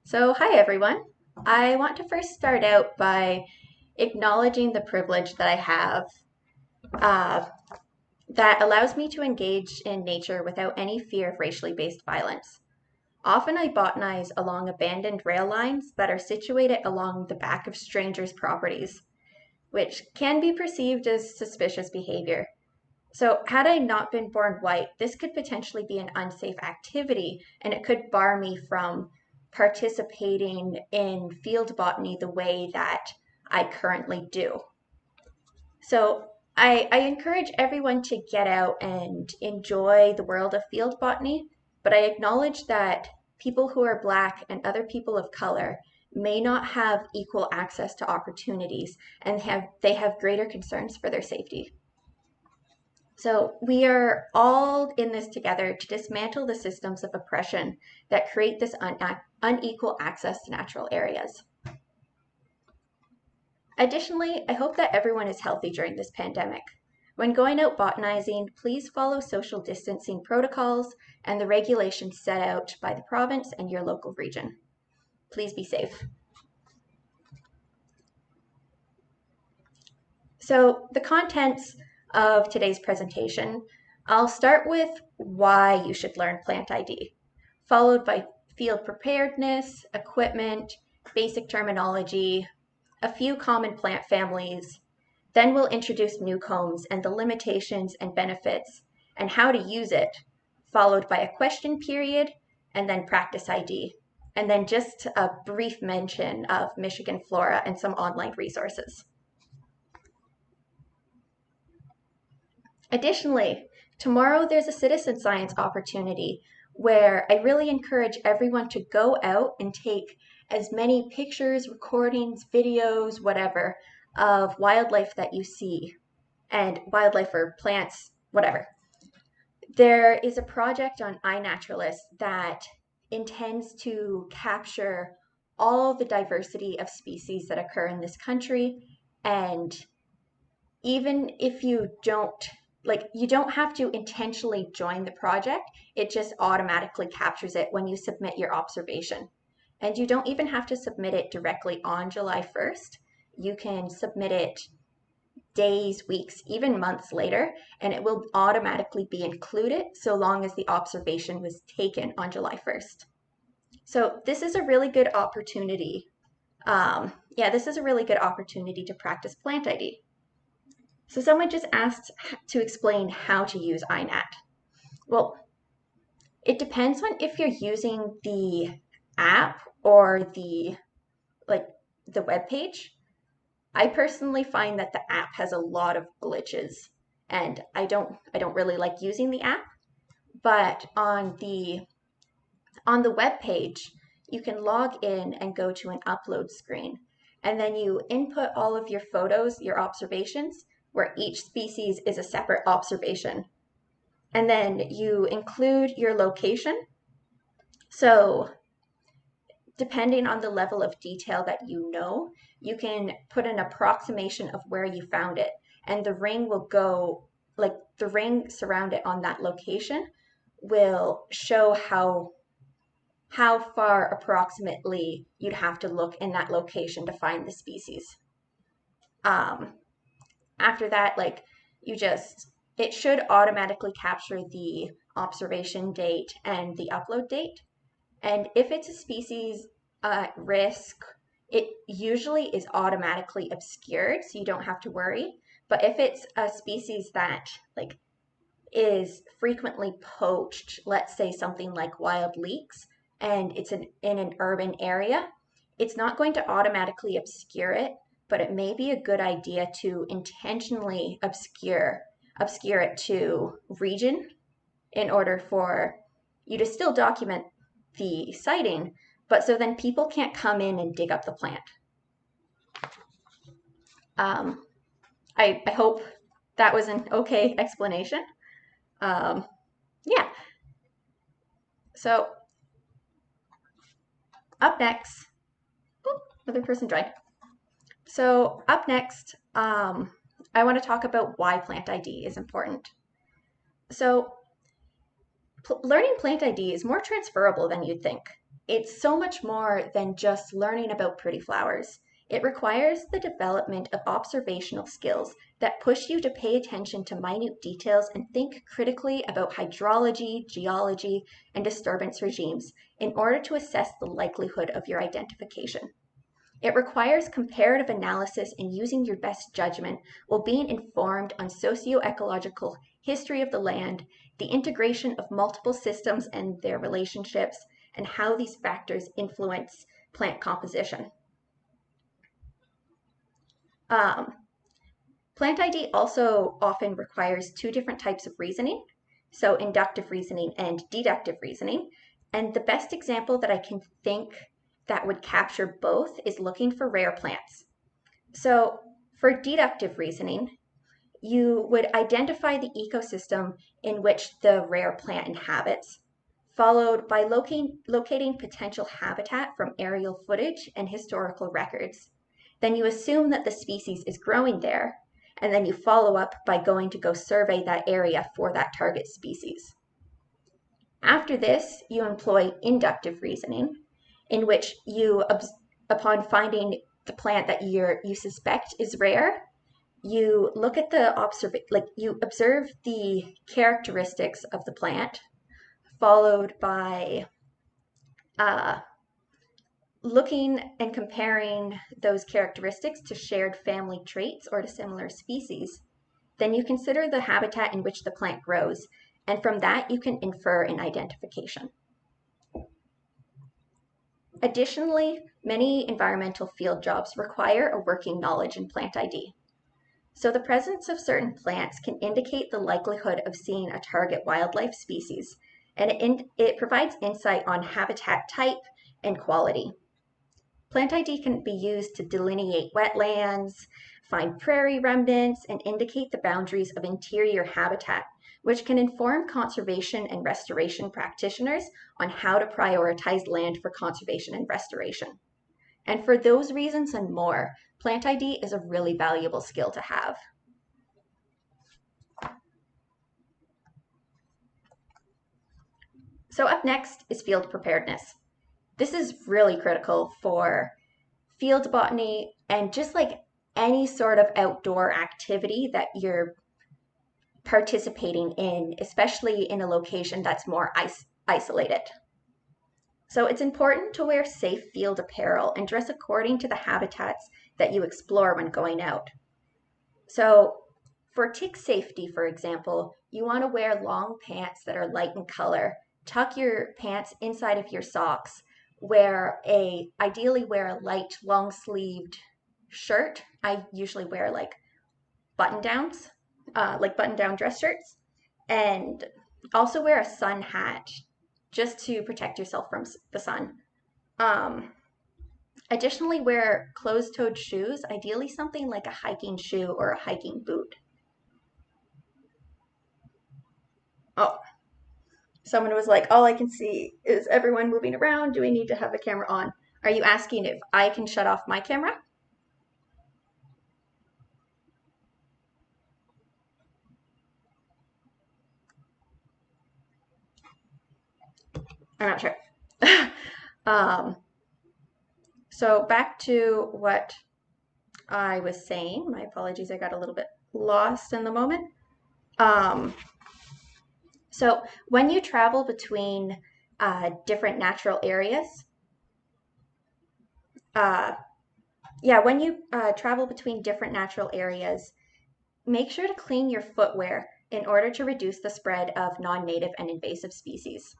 So, hi everyone. I want to first start out by acknowledging the privilege that I have uh, that allows me to engage in nature without any fear of racially based violence. Often I botanize along abandoned rail lines that are situated along the back of strangers' properties, which can be perceived as suspicious behavior. So, had I not been born white, this could potentially be an unsafe activity and it could bar me from participating in field botany the way that I currently do. So, I encourage everyone to get out and enjoy the world of field botany, but I acknowledge that people who are Black and other people of color may not have equal access to opportunities and they have greater concerns for their safety. So we are all in this together to dismantle the systems of oppression that create this unequal access to natural areas. Additionally, I hope that everyone is healthy during this pandemic. When going out botanizing, please follow social distancing protocols and the regulations set out by the province and your local region. Please be safe. So the contents of today's presentation, I'll start with why you should learn plant ID, followed by field preparedness, equipment, basic terminology, a few common plant families. Then we'll introduce newcombs and the limitations and benefits and how to use it, followed by a question period and then practice ID. And then just a brief mention of Michigan flora and some online resources. Additionally, tomorrow there's a citizen science opportunity where I really encourage everyone to go out and take as many pictures, recordings, videos, whatever, of wildlife that you see, and wildlife or plants, whatever. There is a project on iNaturalist that intends to capture all the diversity of species that occur in this country, and even if you don't you don't have to intentionally join the project. It just automatically captures it when you submit your observation. And you don't even have to submit it directly on July 1st. You can submit it days, weeks, even months later, and it will automatically be included so long as the observation was taken on July 1st. So this is a really good opportunity. This is a really good opportunity to practice plant ID. So someone just asked to explain how to use iNat. Well, it depends on if you're using the app or the web page. I personally find that the app has a lot of glitches and I don't really like using the app, but on the web page, you can log in and go to an upload screen, and then you input all of your photos, your observations, where each species is a separate observation. And then you include your location. So depending on the level of detail that you know, you can put an approximation of where you found it. And the ring will go, the ring surrounded on that location will show how far approximately you'd have to look in that location to find the species. After that, it should automatically capture the observation date and the upload date. And if it's a species at risk, it usually is automatically obscured, so you don't have to worry. But if it's a species that is frequently poached, let's say something like wild leeks, and it's in an urban area, it's not going to automatically obscure it, but it may be a good idea to intentionally obscure it to region in order for you to still document the sighting, but so then people can't come in and dig up the plant. I hope that was an okay explanation. Yeah. So up next, another person joined. So up next, I want to talk about why plant ID is important. So learning plant ID is more transferable than you'd think. It's so much more than just learning about pretty flowers. It requires the development of observational skills that push you to pay attention to minute details and think critically about hydrology, geology, and disturbance regimes in order to assess the likelihood of your identification. It requires comparative analysis and using your best judgment while being informed on socio-ecological history of the land, the integration of multiple systems and their relationships, and how these factors influence plant composition. Plant ID also often requires two different types of reasoning, so inductive reasoning and deductive reasoning. And the best example that I can think that would capture both is looking for rare plants. So for deductive reasoning, you would identify the ecosystem in which the rare plant inhabits, followed by locating potential habitat from aerial footage and historical records. Then you assume that the species is growing there, and then you follow up by going to go survey that area for that target species. After this, you employ inductive reasoning, in which you, upon finding the plant that you suspect is rare, you look at you observe the characteristics of the plant, followed by looking and comparing those characteristics to shared family traits or to similar species. Then you consider the habitat in which the plant grows, and from that you can infer an identification. Additionally, many environmental field jobs require a working knowledge in plant ID. So the presence of certain plants can indicate the likelihood of seeing a target wildlife species, and it provides insight on habitat type and quality. Plant ID can be used to delineate wetlands, find prairie remnants, and indicate the boundaries of interior habitat, which can inform conservation and restoration practitioners on how to prioritize land for conservation and restoration. And for those reasons and more, plant ID is a really valuable skill to have. So up next is field preparedness. This is really critical for field botany and just like any sort of outdoor activity that you're participating in, especially in a location that's more isolated. So it's important to wear safe field apparel and dress according to the habitats that you explore when going out. So for tick safety, for example, you want to wear long pants that are light in color. Tuck your pants inside of your socks. Ideally wear a light long-sleeved shirt. I usually wear like button-downs, like button-down dress shirts, and also wear a sun hat just to protect yourself from the sun. Additionally, wear closed-toed shoes, ideally something like a hiking shoe or a hiking boot. Oh, someone was like, all I can see is everyone moving around. Do we need to have the camera on? Are you asking if I can shut off my camera? I'm not sure. So back to what I was saying. My apologies, I got a little bit lost in the moment. So when you travel between different natural areas, travel between different natural areas, make sure to clean your footwear in order to reduce the spread of non-native and invasive species.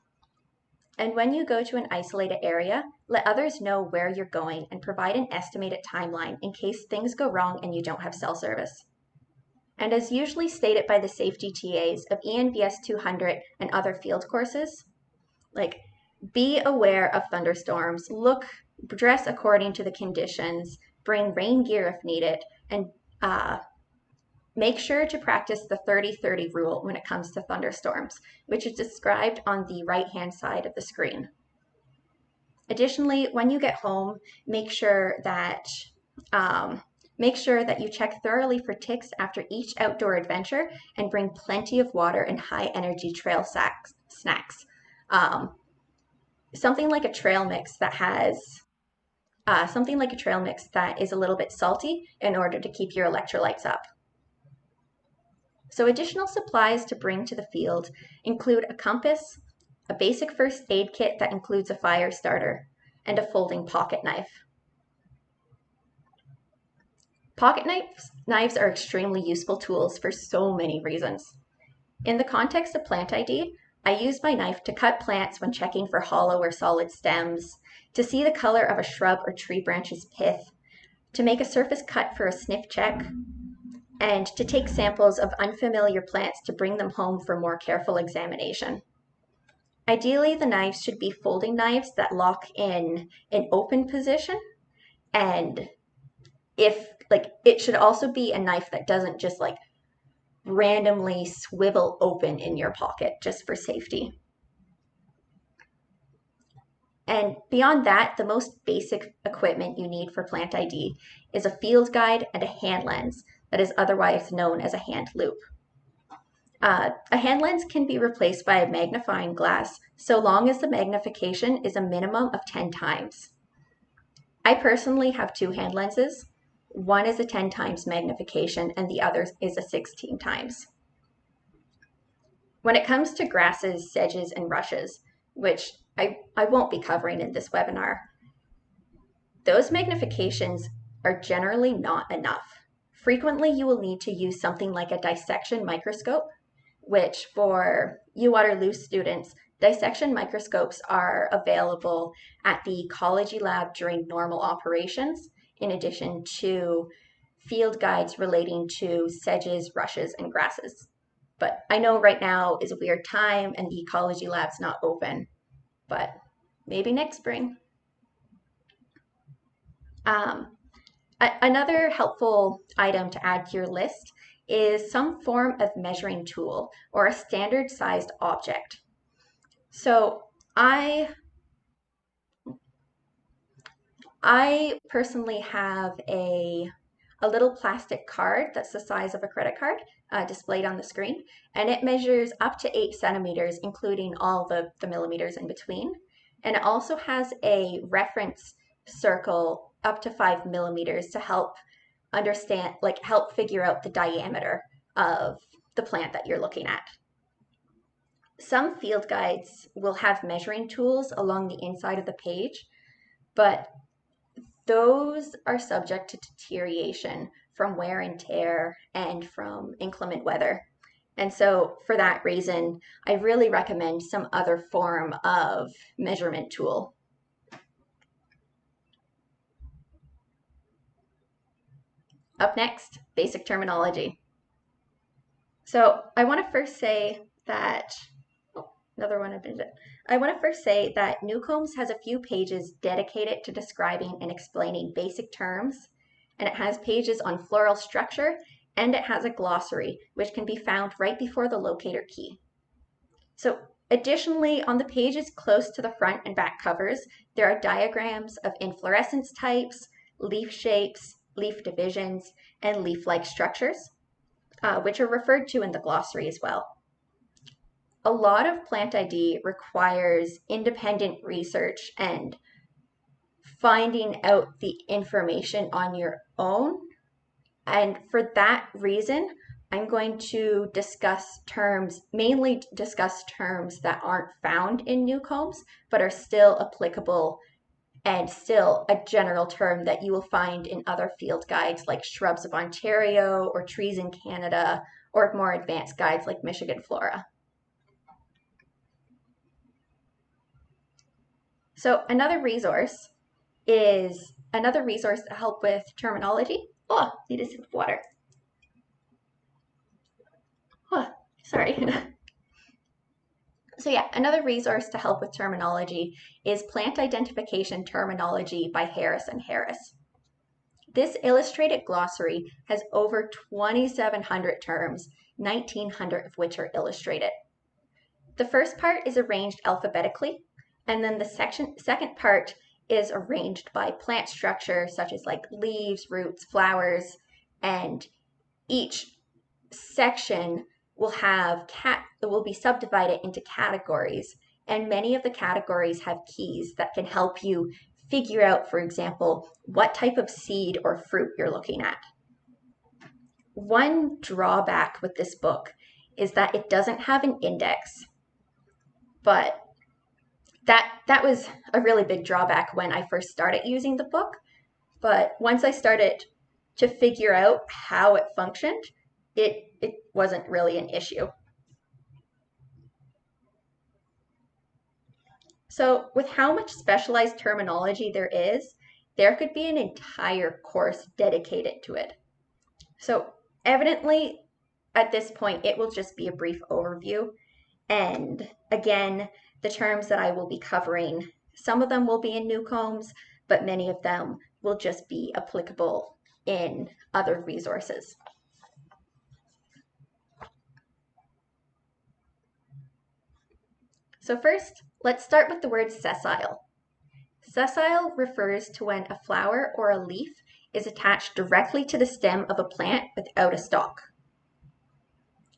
And when you go to an isolated area, let others know where you're going and provide an estimated timeline in case things go wrong and you don't have cell service. And as usually stated by the safety TAs of ENVS 200 and other field courses, like be aware of thunderstorms, dress according to the conditions, bring rain gear if needed, and make sure to practice the 30-30 rule when it comes to thunderstorms, which is described on the right-hand side of the screen. Additionally, when you get home, make sure that you check thoroughly for ticks after each outdoor adventure and bring plenty of water and high-energy trail snacks. something like a trail mix that has something like a trail mix that is a little bit salty in order to keep your electrolytes up. So additional supplies to bring to the field include a compass, a basic first aid kit that includes a fire starter, and a folding pocket knife. Pocket knives are extremely useful tools for so many reasons. In the context of plant ID, I use my knife to cut plants when checking for hollow or solid stems, to see the color of a shrub or tree branch's pith, to make a surface cut for a sniff check, and to take samples of unfamiliar plants to bring them home for more careful examination. Ideally, the knives should be folding knives that lock in an open position, and it should also be a knife that doesn't just randomly swivel open in your pocket just for safety. And beyond that, the most basic equipment you need for plant ID is a field guide and a hand lens that is otherwise known as a hand loupe. A hand lens can be replaced by a magnifying glass so long as the magnification is a minimum of 10 times. I personally have 2 hand lenses. One is a 10 times magnification and the other is a 16 times. When it comes to grasses, sedges, and rushes, which I won't be covering in this webinar, those magnifications are generally not enough. Frequently, you will need to use something like a dissection microscope, which for Waterloo students, dissection microscopes are available at the ecology lab during normal operations, in addition to field guides relating to sedges, rushes, and grasses. But I know right now is a weird time and the ecology lab's not open, but maybe next spring. Another helpful item to add to your list is some form of measuring tool or a standard sized object. So I personally have a little plastic card that's the size of a credit card displayed on the screen, and it measures up to 8 centimeters, including all the millimeters in between. And it also has a reference circle up to 5 millimeters to help understand, help figure out the diameter of the plant that you're looking at. Some field guides will have measuring tools along the inside of the page, but those are subject to deterioration from wear and tear and from inclement weather. And so for that reason, I really recommend some other form of measurement tool. Up next, basic terminology. So I want to first say that, Newcombs has a few pages dedicated to describing and explaining basic terms, and it has pages on floral structure, and it has a glossary, which can be found right before the locator key. So additionally, on the pages close to the front and back covers, there are diagrams of inflorescence types, leaf shapes, leaf divisions, and leaf-like structures, which are referred to in the glossary as well. A lot of plant ID requires independent research and finding out the information on your own. And for that reason, I'm going to mainly discuss terms that aren't found in Newcombs, but are still applicable and still a general term that you will find in other field guides like Shrubs of Ontario or Trees in Canada, or more advanced guides like Michigan Flora. So another resource to help with terminology. Oh, need a sip of water. Oh, sorry. So yeah, another resource to help with terminology is Plant Identification Terminology by Harris and Harris. This illustrated glossary has over 2,700 terms, 1,900 of which are illustrated. The first part is arranged alphabetically, and then the second part is arranged by plant structure, such as leaves, roots, flowers, and each section will be subdivided into categories, and many of the categories have keys that can help you figure out, for example, what type of seed or fruit you're looking at. One drawback with this book is that it doesn't have an index, but that was a really big drawback when I first started using the book. But once I started to figure out how it functioned, it wasn't really an issue. So with how much specialized terminology there could be an entire course dedicated to it. So evidently, at this point, it will just be a brief overview. And again, the terms that I will be covering, some of them will be in Newcomb's, but many of them will just be applicable in other resources. So first, let's start with the word sessile. Sessile refers to when a flower or a leaf is attached directly to the stem of a plant without a stalk.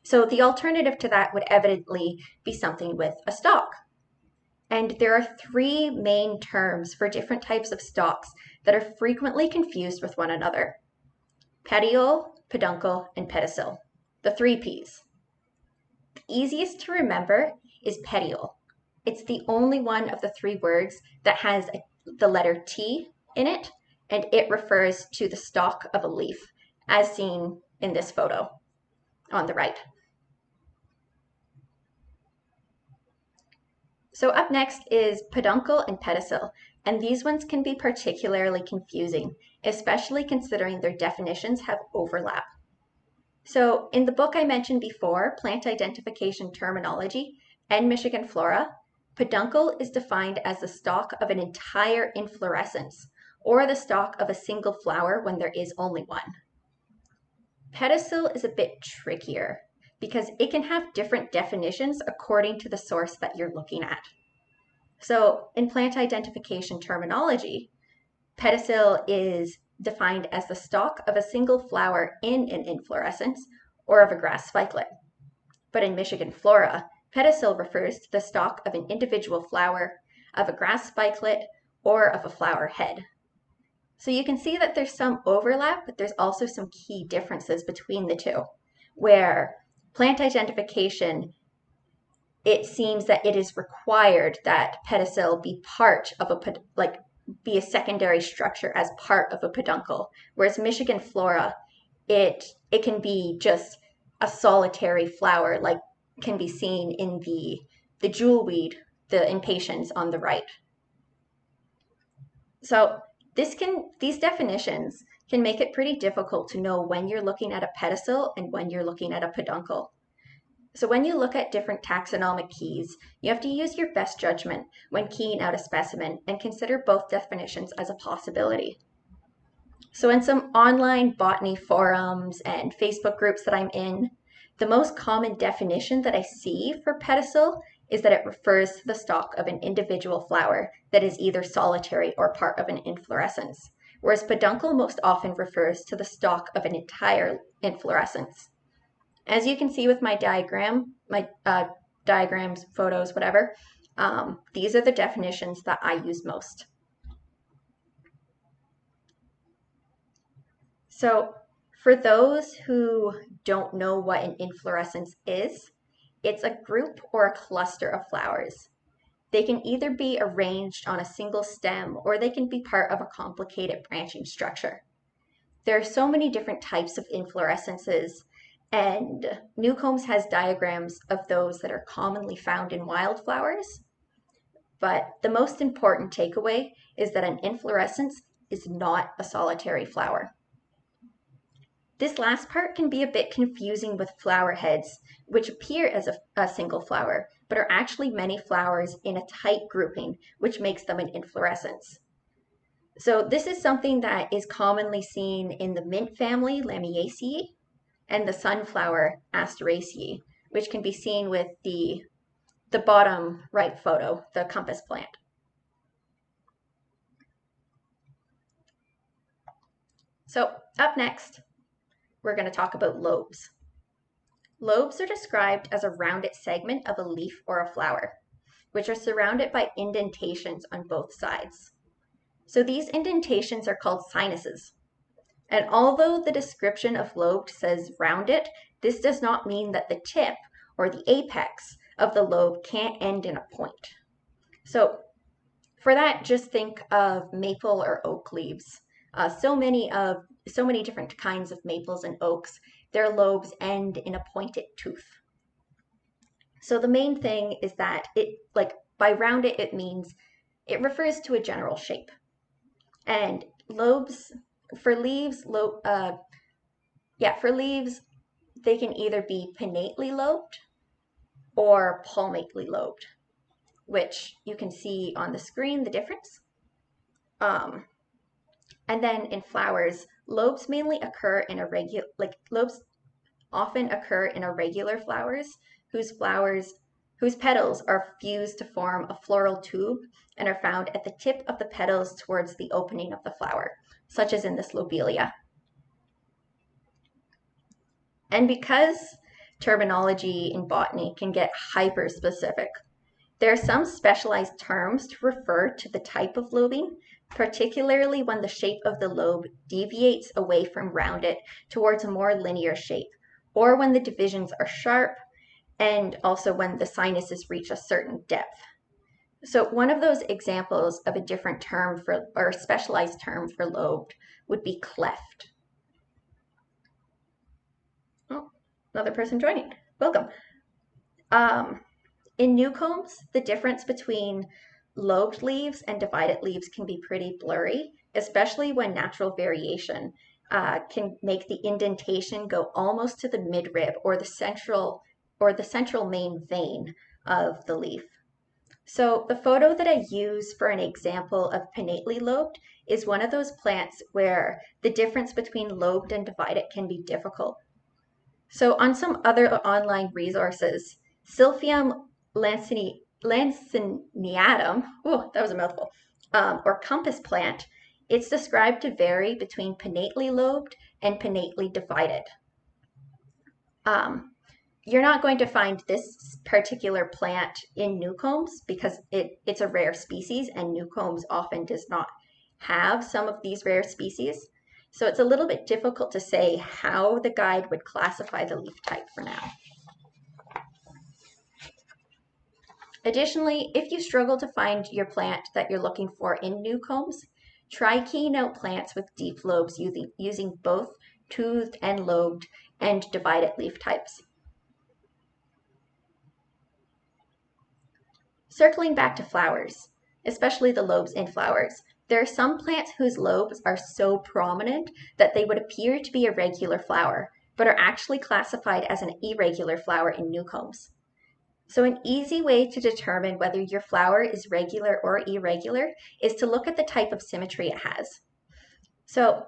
So the alternative to that would evidently be something with a stalk. And there are three main terms for different types of stalks that are frequently confused with one another: petiole, peduncle, and pedicel, the three P's. The easiest to remember is petiole. It's the only one of the three words that has the letter T in it, and it refers to the stalk of a leaf, as seen in this photo on the right. So up next is peduncle and pedicel, and these ones can be particularly confusing, especially considering their definitions have overlap. So in the book I mentioned before, Plant Identification Terminology and Michigan Flora, peduncle is defined as the stalk of an entire inflorescence, or the stalk of a single flower when there is only one. Pedicel is a bit trickier because it can have different definitions according to the source that you're looking at. So in plant identification terminology, pedicel is defined as the stalk of a single flower in an inflorescence or of a grass spikelet. But in Michigan Flora, pedicel refers to the stalk of an individual flower, of a grass spikelet, or of a flower head. So you can see that there's some overlap, but there's also some key differences between the two, where plant identification, it seems that it is required that pedicel be part of be a secondary structure as part of a peduncle, whereas Michigan Flora, it can be just a solitary flower, like can be seen in the jewelweed, the impatiens on the right. So these definitions can make it pretty difficult to know when you're looking at a pedicel and when you're looking at a peduncle. So when you look at different taxonomic keys, you have to use your best judgment when keying out a specimen and consider both definitions as a possibility. So in some online botany forums and Facebook groups that I'm in, the most common definition that I see for pedicel is that it refers to the stalk of an individual flower that is either solitary or part of an inflorescence, whereas peduncle most often refers to the stalk of an entire inflorescence. As you can see with my diagram, diagrams, photos, whatever, these are the definitions that I use most. So for those who don't know what an inflorescence is, it's a group or a cluster of flowers. They can either be arranged on a single stem or they can be part of a complicated branching structure. There are so many different types of inflorescences, and Newcomb's has diagrams of those that are commonly found in wildflowers. But the most important takeaway is that an inflorescence is not a solitary flower. This last part can be a bit confusing with flower heads, which appear as a single flower, but are actually many flowers in a tight grouping, which makes them an inflorescence. So this is something that is commonly seen in the mint family, Lamiaceae, and the sunflower, Asteraceae, which can be seen with the bottom right photo, the compass plant. So up next, we're going to talk about lobes. Lobes are described as a rounded segment of a leaf or a flower. which are surrounded by indentations on both sides. So these indentations are called sinuses. And although the description of lobed says rounded, this does not mean that the tip or the apex of the lobe can't end in a point. So for that, just think of maple or oak leaves. So many different kinds of maples and oaks, their lobes end in a pointed tooth. So the main thing is that by rounded, it means it refers to a general shape. And lobes, for leaves, they can either be pinnately lobed or palmately lobed, which you can see on the screen, the difference. And then in flowers, lobes mainly occur in lobes often occur in irregular flowers whose petals are fused to form a floral tube and are found at the tip of the petals towards the opening of the flower, such as in this lobelia. And because terminology in botany can get hyper-specific, there are some specialized terms to refer to the type of lobing, particularly when the shape of the lobe deviates away from rounded towards a more linear shape, or when the divisions are sharp, and also when the sinuses reach a certain depth. So one of those examples of a different term or a specialized term for lobed would be cleft. Oh, another person joining. Welcome. In newcombs, the difference between lobed leaves and divided leaves can be pretty blurry, especially when natural variation can make the indentation go almost to the midrib or the central main vein of the leaf. So the photo that I use for an example of pinnately lobed is one of those plants where the difference between lobed and divided can be difficult. So on some other online resources, Silphium lanciniatum, oh, that was a mouthful, or compass plant, it's described to vary between pinnately lobed and pinnately divided. You're not going to find this particular plant in newcombs because it's a rare species, and newcombs often does not have some of these rare species. So it's a little bit difficult to say how the guide would classify the leaf type for now. Additionally, if you struggle to find your plant that you're looking for in newcombs, try keying out plants with deep lobes using both toothed and lobed and divided leaf types. Circling back to flowers, especially the lobes in flowers, there are some plants whose lobes are so prominent that they would appear to be a regular flower, but are actually classified as an irregular flower in newcombs. So an easy way to determine whether your flower is regular or irregular is to look at the type of symmetry it has. So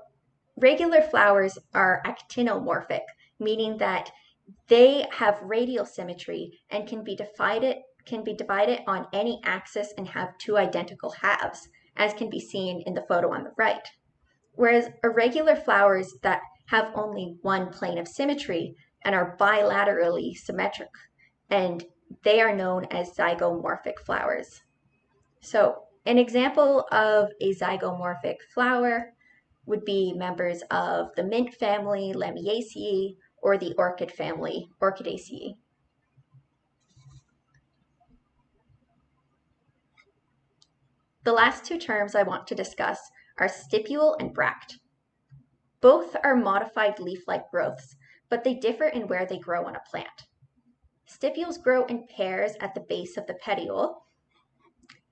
regular flowers are actinomorphic, meaning that they have radial symmetry and can be divided on any axis and have two identical halves, as can be seen in the photo on the right. Whereas irregular flowers that have only one plane of symmetry and are bilaterally symmetric, and they are known as zygomorphic flowers. So an example of a zygomorphic flower would be members of the mint family, Lamiaceae, or the orchid family, Orchidaceae. The last two terms I want to discuss are stipule and bract. Both are modified leaf-like growths, but they differ in where they grow on a plant. Stipules grow in pairs at the base of the petiole,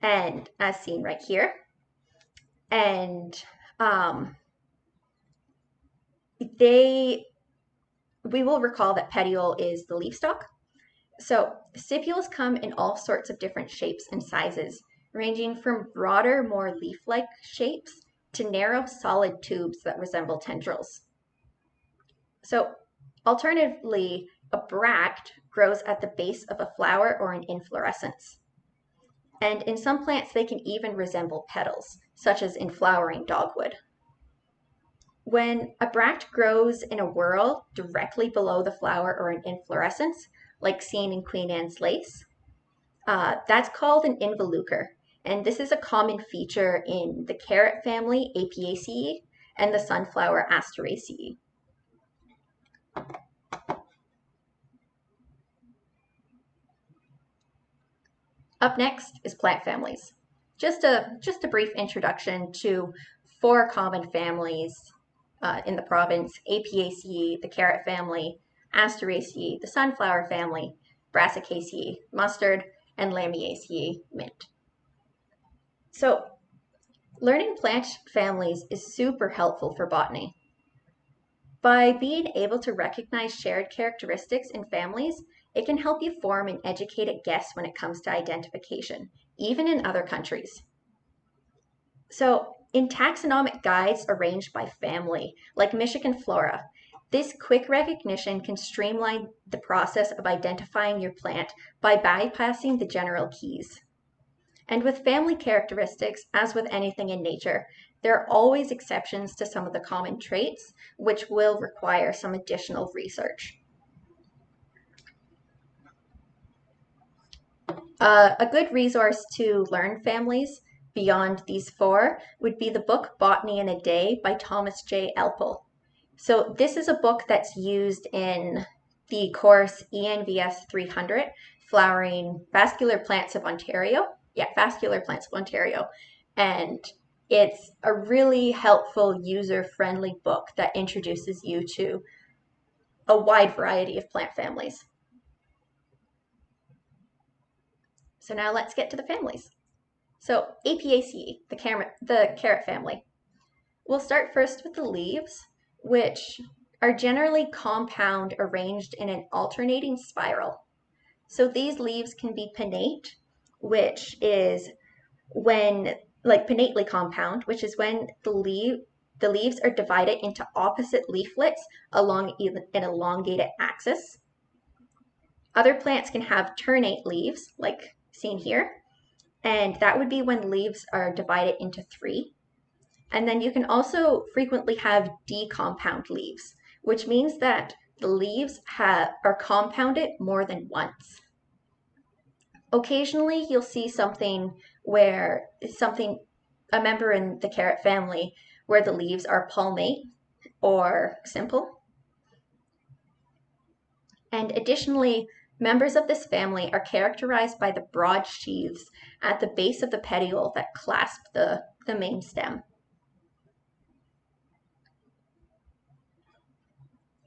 and as seen right here. And we will recall that petiole is the leaf stalk. So stipules come in all sorts of different shapes and sizes, ranging from broader, more leaf-like shapes to narrow, solid tubes that resemble tendrils. So alternatively, a bract grows at the base of a flower or an inflorescence. And in some plants, they can even resemble petals, such as in flowering dogwood. When a bract grows in a whorl directly below the flower or an inflorescence, like seen in Queen Anne's lace, That's called an involucre, and this is a common feature in the carrot family, Apiaceae, and the sunflower, Asteraceae. Up next is plant families. Just a brief introduction to 4 common families in the province: Apiaceae, the carrot family; Asteraceae, the sunflower family; Brassicaceae, mustard; and Lamiaceae, mint. So learning plant families is super helpful for botany. By being able to recognize shared characteristics in families, it can help you form an educated guess when it comes to identification, even in other countries. So, in taxonomic guides arranged by family, like Michigan Flora, this quick recognition can streamline the process of identifying your plant by bypassing the general keys. And with family characteristics, as with anything in nature, there are always exceptions to some of the common traits, which will require some additional research. A good resource to learn families beyond these 4 would be the book Botany in a Day by Thomas J. Elpel. So this is a book that's used in the course ENVS 300, Flowering Vascular Plants of Ontario. Yeah, Vascular Plants of Ontario. And it's a really helpful, user-friendly book that introduces you to a wide variety of plant families. So now let's get to the families. So Apiaceae, the carrot family. We'll start first with the leaves, which are generally compound, arranged in an alternating spiral. So these leaves can be pinnate, which is when, like pinnately compound, which is when the leaves are divided into opposite leaflets along an elongated axis. Other plants can have ternate leaves, like seen here, and that would be when leaves are divided into 3. And then you can also frequently have decompound leaves, which means that the leaves are compounded more than once. Occasionally, you'll see something where a member in the carrot family where the leaves are palmate or simple. And additionally, members of this family are characterized by the broad sheaths at the base of the petiole that clasp the main stem.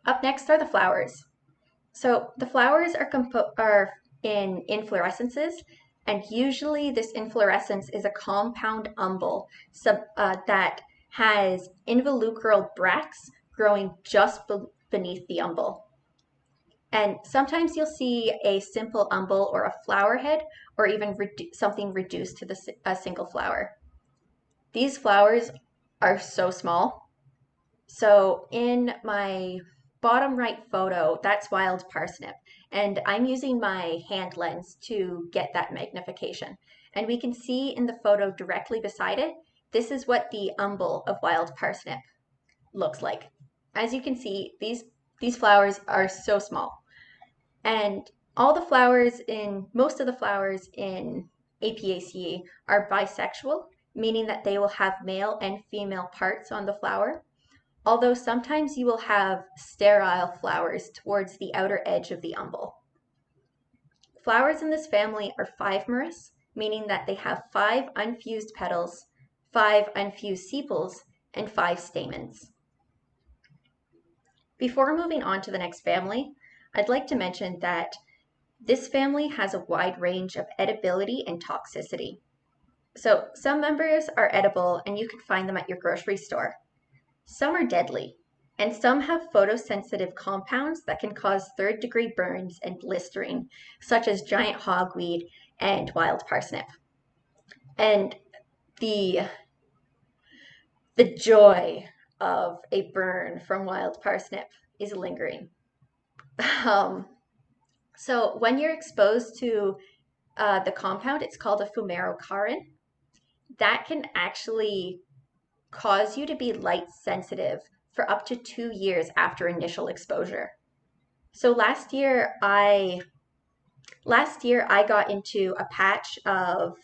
Up next are the flowers. So the flowers are in inflorescences, and usually this inflorescence is a compound umbel that has involucral bracts growing just beneath the umbel. And sometimes you'll see a simple umbel or a flower head, or even something reduced to a single flower. These flowers are so small. So in my bottom right photo, that's wild parsnip, and I'm using my hand lens to get that magnification. And we can see in the photo directly beside it, this is what the umbel of wild parsnip looks like. As you can see, these flowers are so small. And most of the flowers in Apiaceae are bisexual, meaning that they will have male and female parts on the flower, although sometimes you will have sterile flowers towards the outer edge of the umbel. Flowers in this family are 5-merous, meaning that they have 5 unfused petals, 5 unfused sepals, and 5 stamens. Before moving on to the next family, I'd like to mention that this family has a wide range of edibility and toxicity. So some members are edible and you can find them at your grocery store. Some are deadly, and some have photosensitive compounds that can cause 3rd-degree burns and blistering, such as giant hogweed and wild parsnip. And the joy of a burn from wild parsnip is lingering. So when you're exposed to the compound, it's called a fumarocarin, that can actually cause you to be light sensitive for up to 2 years after initial exposure. So last year I Last year, I got into a patch of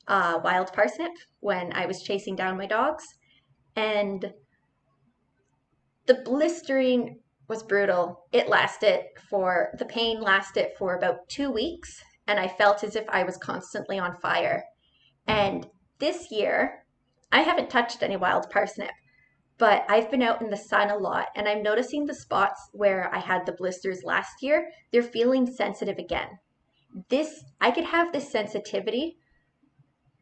wild parsnip when I was chasing down my dogs, and the blistering was brutal. The pain lasted for about 2 weeks, and I felt as if I was constantly on fire. And this year, I haven't touched any wild parsnip, but I've been out in the sun a lot, and I'm noticing the spots where I had the blisters last year, they're feeling sensitive again. I could have this sensitivity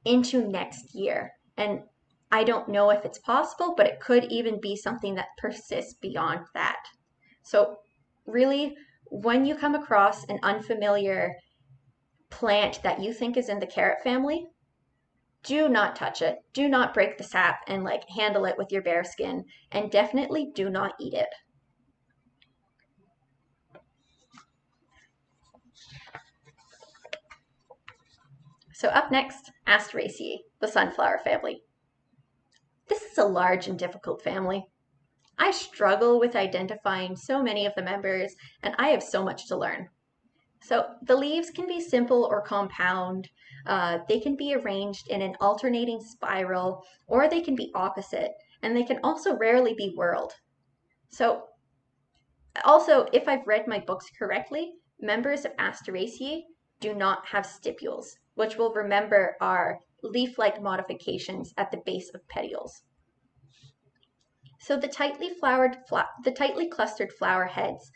into next year. And I don't know if it's possible, but it could even be something that persists beyond that. So really, when you come across an unfamiliar plant that you think is in the carrot family, do not touch it. Do not break the sap and like handle it with your bare skin, and definitely do not eat it. So up next, Asteraceae, the sunflower family. This is a large and difficult family. I struggle with identifying so many of the members, and I have so much to learn. So the leaves can be simple or compound. They can be arranged in an alternating spiral, or they can be opposite, and they can also rarely be whorled. So also, if I've read my books correctly, members of Asteraceae do not have stipules, which we'll remember are leaf-like modifications at the base of petioles. So the tightly clustered flower heads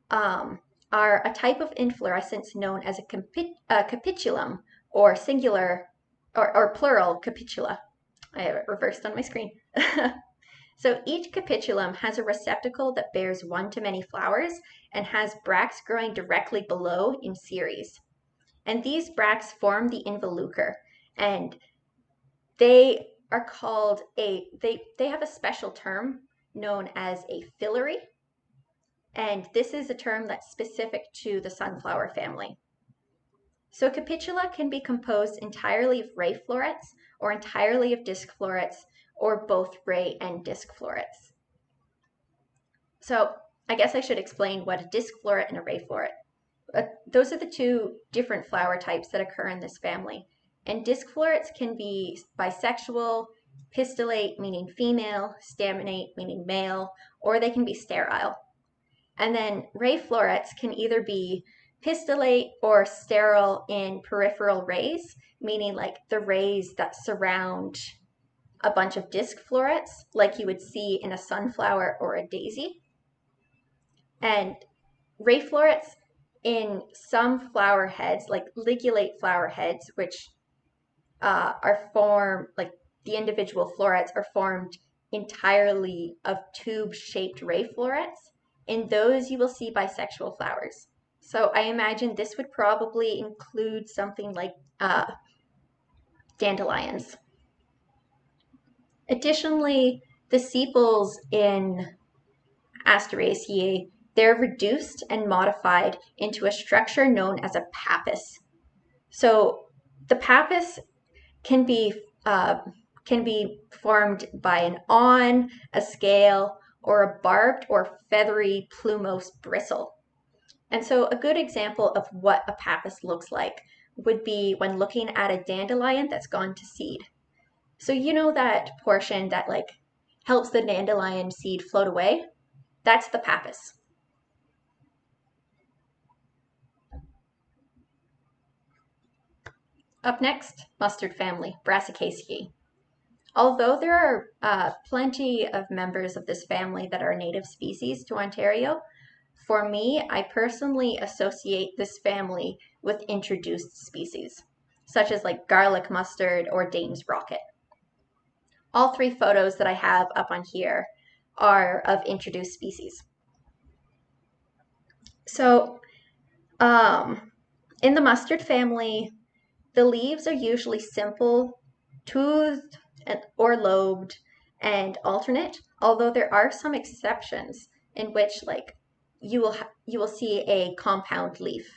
are a type of inflorescence known as a capitulum, or singular or plural capitula. I have it reversed on my screen. So each capitulum has a receptacle that bears one-to-many flowers and has bracts growing directly below in series. And these bracts form the involucre, and they are called they have a special term known as a filary, and this is a term that's specific to the sunflower family. So capitula can be composed entirely of ray florets or entirely of disc florets, or both ray and disc florets. So I guess I should explain what a disc floret and a ray floret. Those are the two different flower types that occur in this family. And disc florets can be bisexual, pistillate, meaning female, staminate, meaning male, or they can be sterile. And then ray florets can either be pistillate or sterile in peripheral rays, meaning like the rays that surround a bunch of disc florets, like you would see in a sunflower or a daisy. And ray florets in some flower heads, like ligulate flower heads, which are formed, like the individual florets are formed entirely of tube-shaped ray florets. In those, you will see bisexual flowers. So I imagine this would probably include something like dandelions. Additionally, the sepals in Asteraceae, they're reduced and modified into a structure known as a pappus. So the pappus can be formed by an awn, a scale, or a barbed or feathery plumose bristle. And so a good example of what a pappus looks like would be when looking at a dandelion that's gone to seed. So you know that portion that like helps the dandelion seed float away? That's the pappus. Up next, mustard family, Brassicaceae. Although there are plenty of members of this family that are native species to Ontario, for me, I personally associate this family with introduced species, such as like garlic mustard or Dane's rocket. All three photos that I have up on here are of introduced species. So in the mustard family, the leaves are usually simple, toothed or lobed, and alternate, although there are some exceptions in which like you will see a compound leaf.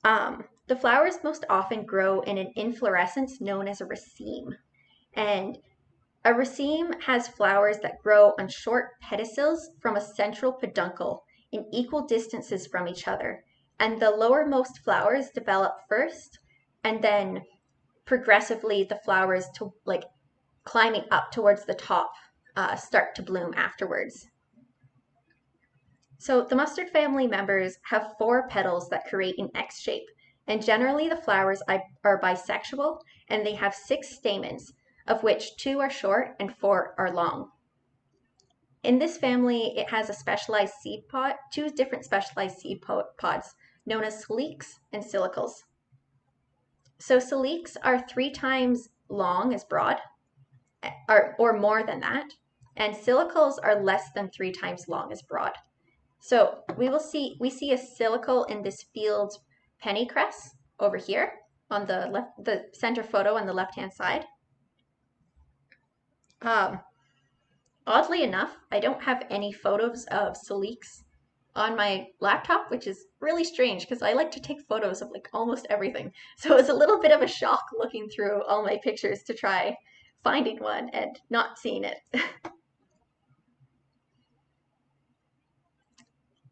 The flowers most often grow in an inflorescence known as a raceme. And a raceme has flowers that grow on short pedicels from a central peduncle in equal distances from each other. and the lowermost flowers develop first, and then progressively the flowers to like climbing up towards the top start to bloom afterwards. So the mustard family members have 4 petals that create an X shape, and generally the flowers are bisexual, and they have 6 stamens, of which 2 are short and 4 are long. In this family, it has a specialized seed pod, 2 different specialized seed pods, known as siliques and silicles. So siliques are 3 times long as broad, or more than that, and silicles are less than 3 times long as broad. So we see a silicle in this field's pennycress over here on the center photo on the left-hand side. Oddly enough, I don't have any photos of siliques on my laptop, which is really strange because I like to take photos of like almost everything. So it was a little bit of a shock looking through all my pictures to try finding one and not seeing it.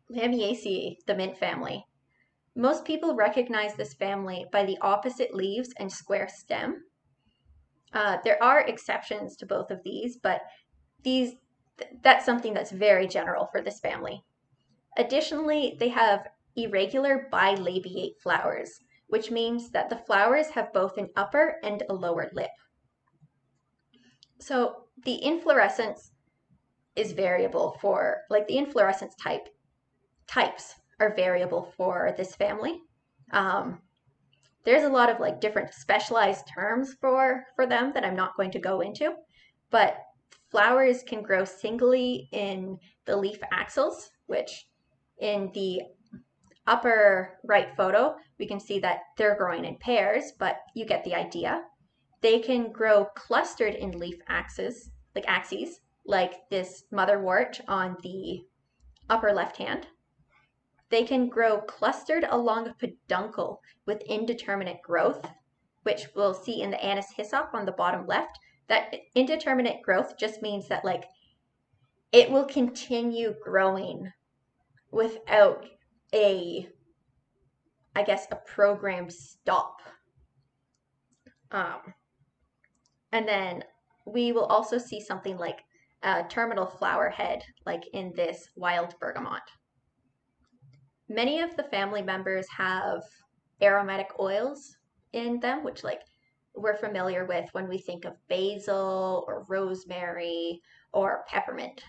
Lamiaceae, the mint family. Most people recognize this family by the opposite leaves and square stem. There are exceptions to both of these, but that's something that's very general for this family. Additionally, they have irregular bilabiate flowers, which means that the flowers have both an upper and a lower lip. So the inflorescence is variable for, like the inflorescence types are variable for this family. There's a lot of like different specialized terms for them that I'm not going to go into, but flowers can grow singly in the leaf axils, which in the upper right photo, we can see that they're growing in pairs, but you get the idea. They can grow clustered in leaf axes, like this motherwort on the upper left hand. They can grow clustered along a peduncle with indeterminate growth, which we'll see in the Anise hyssop on the bottom left. That indeterminate growth just means that like it will continue growing without a programmed stop. And then we will also see something like a terminal flower head, like in this wild bergamot. Many of the family members have aromatic oils in them, which like we're familiar with when we think of basil or rosemary or peppermint.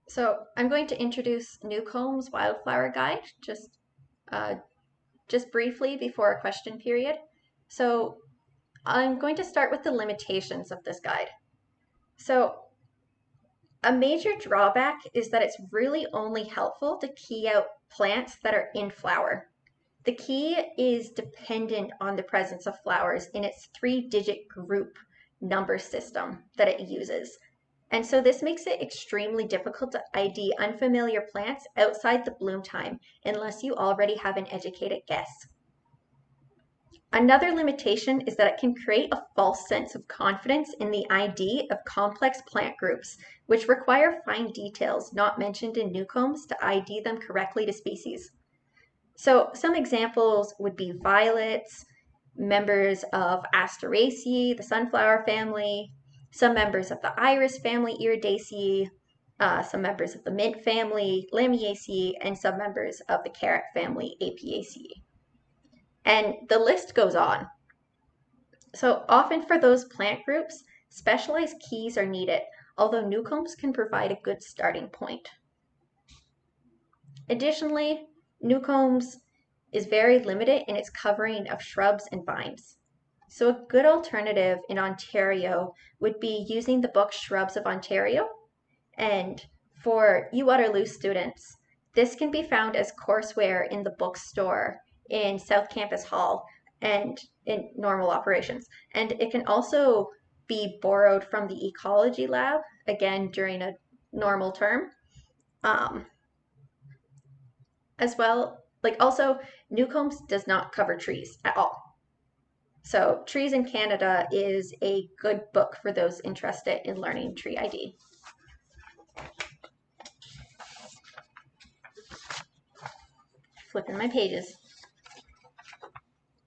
So I'm going to introduce Newcomb's Wildflower Guide just briefly before a question period. So I'm going to start with the limitations of this guide. So a major drawback is that it's really only helpful to key out plants that are in flower. The key is dependent on the presence of flowers in its 3-digit group number system that it uses. And so this makes it extremely difficult to ID unfamiliar plants outside the bloom time unless you already have an educated guess. Another limitation is that it can create a false sense of confidence in the ID of complex plant groups, which require fine details not mentioned in Newcomb's to ID them correctly to species. So some examples would be violets, members of Asteraceae, the sunflower family, some members of the iris family, Iridaceae, some members of the mint family, Lamiaceae, and some members of the carrot family, Apiaceae. And the list goes on. So often for those plant groups, specialized keys are needed, although Newcomb's can provide a good starting point. Additionally, Newcomb's is very limited in its covering of shrubs and vines. So a good alternative in Ontario would be using the book Shrubs of Ontario. And for Waterloo students, this can be found as courseware in the bookstore in South Campus Hall and in normal operations. And it can also be borrowed from the ecology lab, again, during a normal term. As well, also, Newcomb's does not cover trees at all. So Trees in Canada is a good book for those interested in learning tree ID. flipping my pages.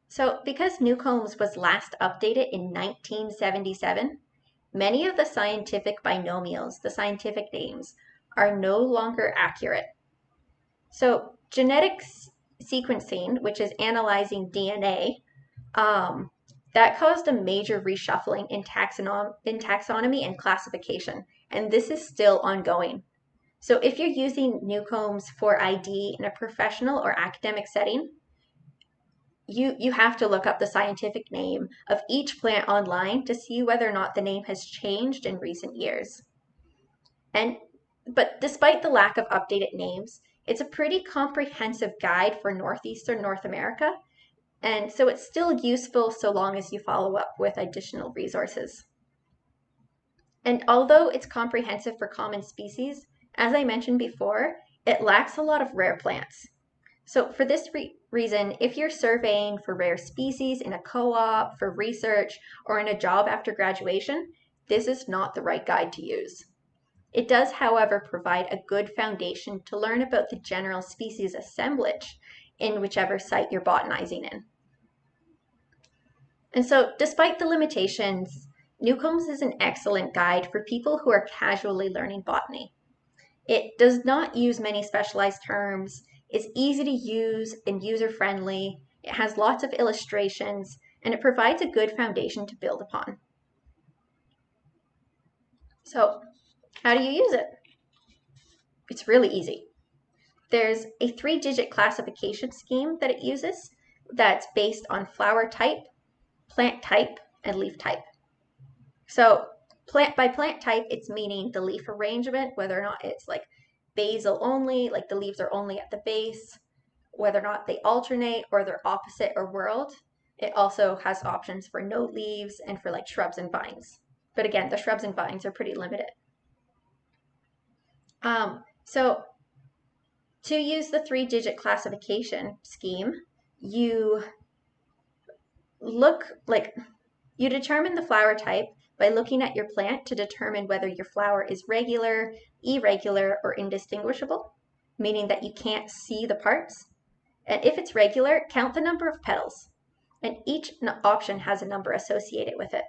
So because Newcomb's was last updated in 1977, many of the scientific binomials, the scientific names, are no longer accurate. So genetic sequencing, which is analyzing DNA, that caused a major reshuffling in taxonomy and classification, and this is still ongoing. So if you're using Newcomb's for ID in a professional or academic setting, you have to look up the scientific name of each plant online to see whether or not the name has changed in recent years. But despite the lack of updated names, it's a pretty comprehensive guide for Northeastern North America, and so it's still useful so long as you follow up with additional resources. And although it's comprehensive for common species, as I mentioned before, it lacks a lot of rare plants. So for this reason, if you're surveying for rare species in a co-op, for research, or in a job after graduation, this is not the right guide to use. It does, however, provide a good foundation to learn about the general species assemblage in whichever site you're botanizing in. And so, despite the limitations, Newcomb's is an excellent guide for people who are casually learning botany. It does not use many specialized terms, it's easy to use and user-friendly, it has lots of illustrations, and it provides a good foundation to build upon. So, how do you use it? It's really easy. There's a 3-digit classification scheme that it uses that's based on flower type, plant type, and leaf type. So by plant type, it's meaning the leaf arrangement, whether or not it's like basal only, like the leaves are only at the base, whether or not they alternate or they're opposite or whorled. It also has options for no leaves and for like shrubs and vines. But again, the shrubs and vines are pretty limited. So to use the 3-digit classification scheme, you determine the flower type by looking at your plant to determine whether your flower is regular, irregular, or indistinguishable, meaning that you can't see the parts. And if it's regular, count the number of petals. And each option has a number associated with it.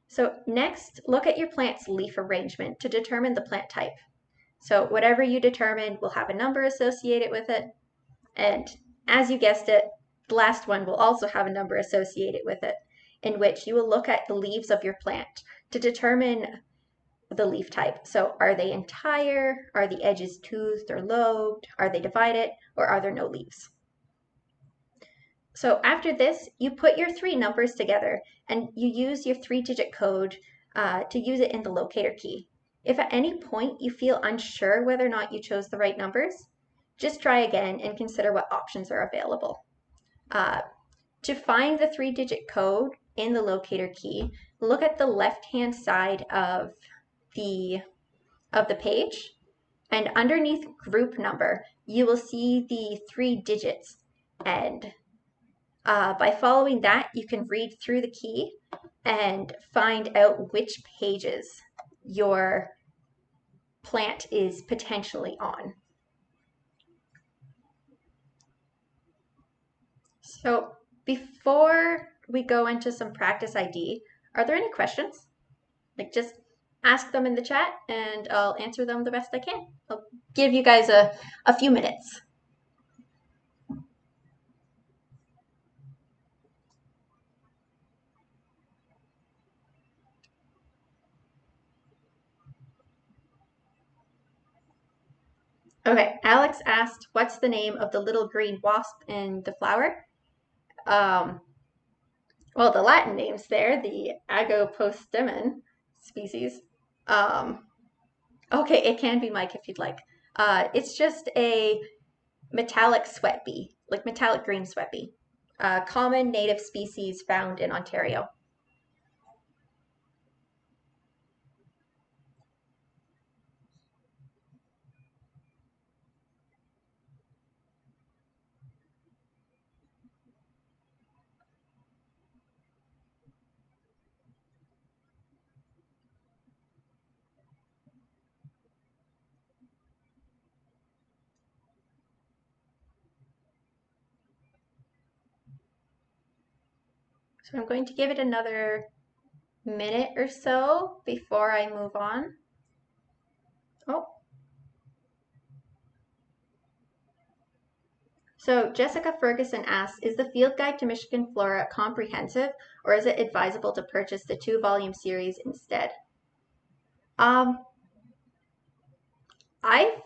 So next, look at your plant's leaf arrangement to determine the plant type. So whatever you determine will have a number associated with it. And as you guessed it, the last one will also have a number associated with it, in which you will look at the leaves of your plant to determine the leaf type. So are they entire? Are the edges toothed or lobed? Are they divided? Or are there no leaves? So after this, you put your 3 numbers together and you use your 3-digit code to use it in the locator key. If at any point you feel unsure whether or not you chose the right numbers, just try again and consider what options are available. To find the 3-digit code in the locator key, look at the left-hand side of the page, and underneath group number, you will see the 3 digits. And by following that, you can read through the key and find out which pages your plant is potentially on. So before we go into some practice ID, are there any questions? Like just ask them in the chat and I'll answer them the best I can. I'll give you guys a few minutes. Okay, Alex asked, what's the name of the little green wasp in the flower? Well, the Latin name's there, the Agopostema species. Okay, it can be Mike if you'd like. It's just a metallic sweat bee, like metallic green sweat bee. Common native species found in Ontario. So I'm going to give it another minute or so before I move on. Oh. So Jessica Ferguson asks, is the Field Guide to Michigan Flora comprehensive, or is it advisable to purchase the 2-volume series instead? I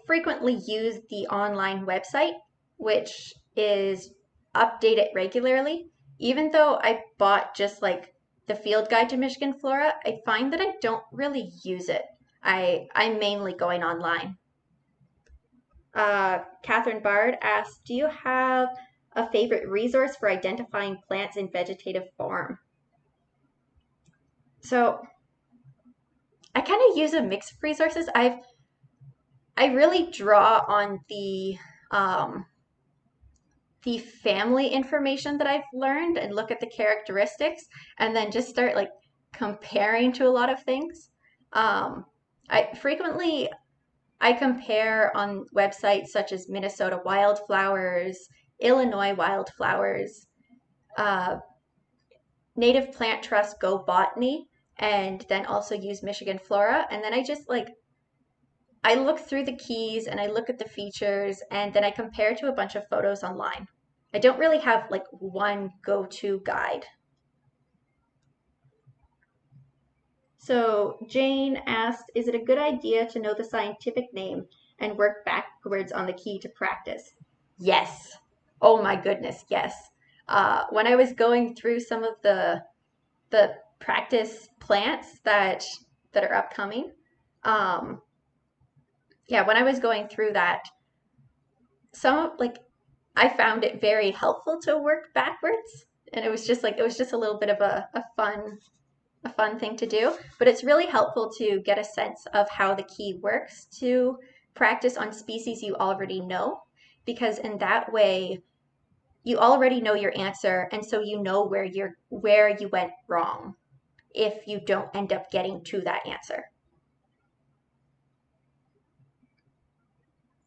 frequently use the online website, which is updated regularly. Even though I bought just like the Field Guide to Michigan Flora, I find that I don't really use it. I'm mainly going online. Catherine Bard asks, do you have a favorite resource for identifying plants in vegetative form? So I kind of use a mix of resources. I really draw on the family information that I've learned and look at the characteristics and then just start like comparing to a lot of things. I compare on websites such as Minnesota Wildflowers, Illinois Wildflowers, uh, Native Plant Trust Go Botany, and then also use Michigan Flora. And then I look through the keys and I look at the features and then I compare to a bunch of photos online. I don't really have like one go-to guide. So Jane asked, is it a good idea to know the scientific name and work backwards on the key to practice? Yes. Oh my goodness, yes. When I was going through some of the practice plants that are upcoming, yeah, when I was going through that, I found it very helpful to work backwards, and it was just a little bit of a fun thing to do, but it's really helpful to get a sense of how the key works to practice on species you already know, because in that way you already know your answer, and so you know where you went wrong if you don't end up getting to that answer.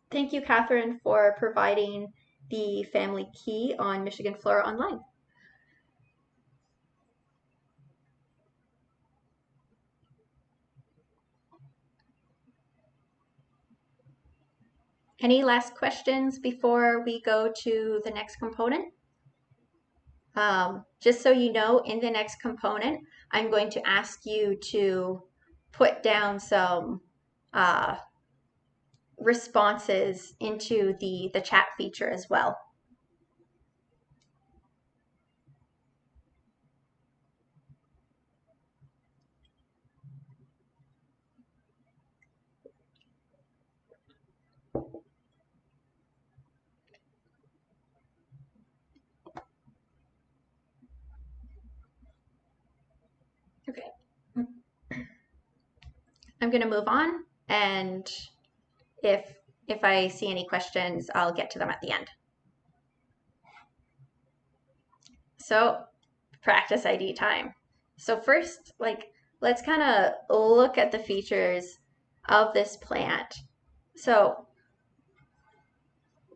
Thank you, Catherine, for providing the family key on Michigan Flora Online. Any last questions before we go to the next component? Just so you know, in the next component, I'm going to ask you to put down some responses into the chat feature as well. Okay. I'm going to move on, and if I see any questions, I'll get to them at the end. So, practice ID time. So first, let's kind of look at the features of this plant. So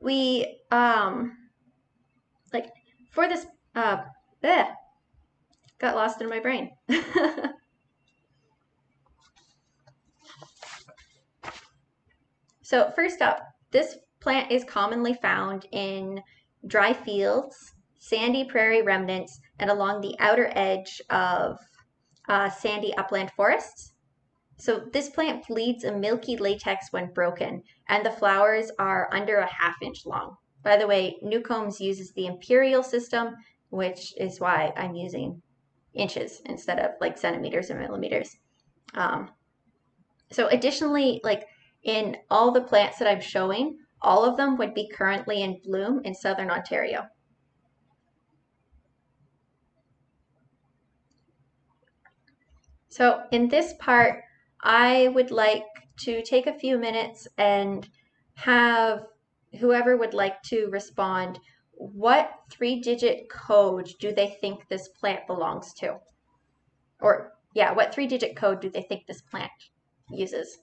we for this got lost in my brain. So first up, this plant is commonly found in dry fields, sandy prairie remnants, and along the outer edge of sandy upland forests. So this plant bleeds a milky latex when broken, and the flowers are under a ½ inch long. By the way, Newcombs uses the imperial system, which is why I'm using inches instead of like centimeters or millimeters. So additionally, in all the plants that I'm showing, all of them would be currently in bloom in Southern Ontario. So in this part, I would like to take a few minutes and have whoever would like to respond, what 3-digit code do they think this plant belongs to? Or yeah, what 3-digit code do they think this plant uses?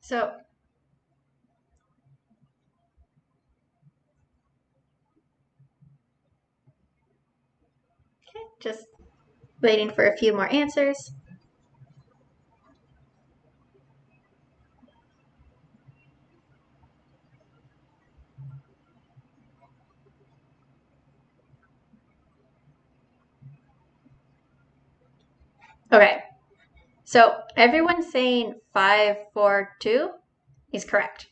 So okay, just waiting for a few more answers. Okay, so everyone's saying 542 is correct.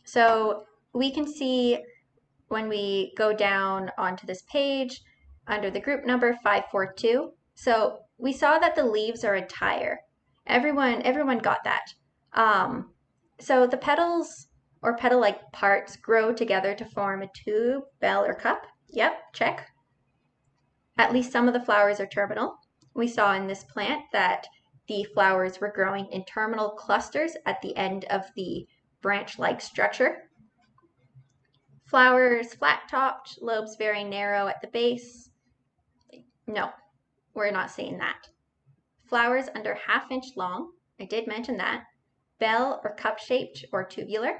So we can see when we go down onto this page under the group number 542. So we saw that the leaves are entire. Everyone got that. So the petals or petal-like parts grow together to form a tube, bell, or cup. Yep, check. At least some of the flowers are terminal. We saw in this plant that the flowers were growing in terminal clusters at the end of the branch-like structure. Flowers flat-topped, lobes very narrow at the base. No, we're not seeing that. Flowers under half-inch long. I did mention that. Bell or cup-shaped or tubular.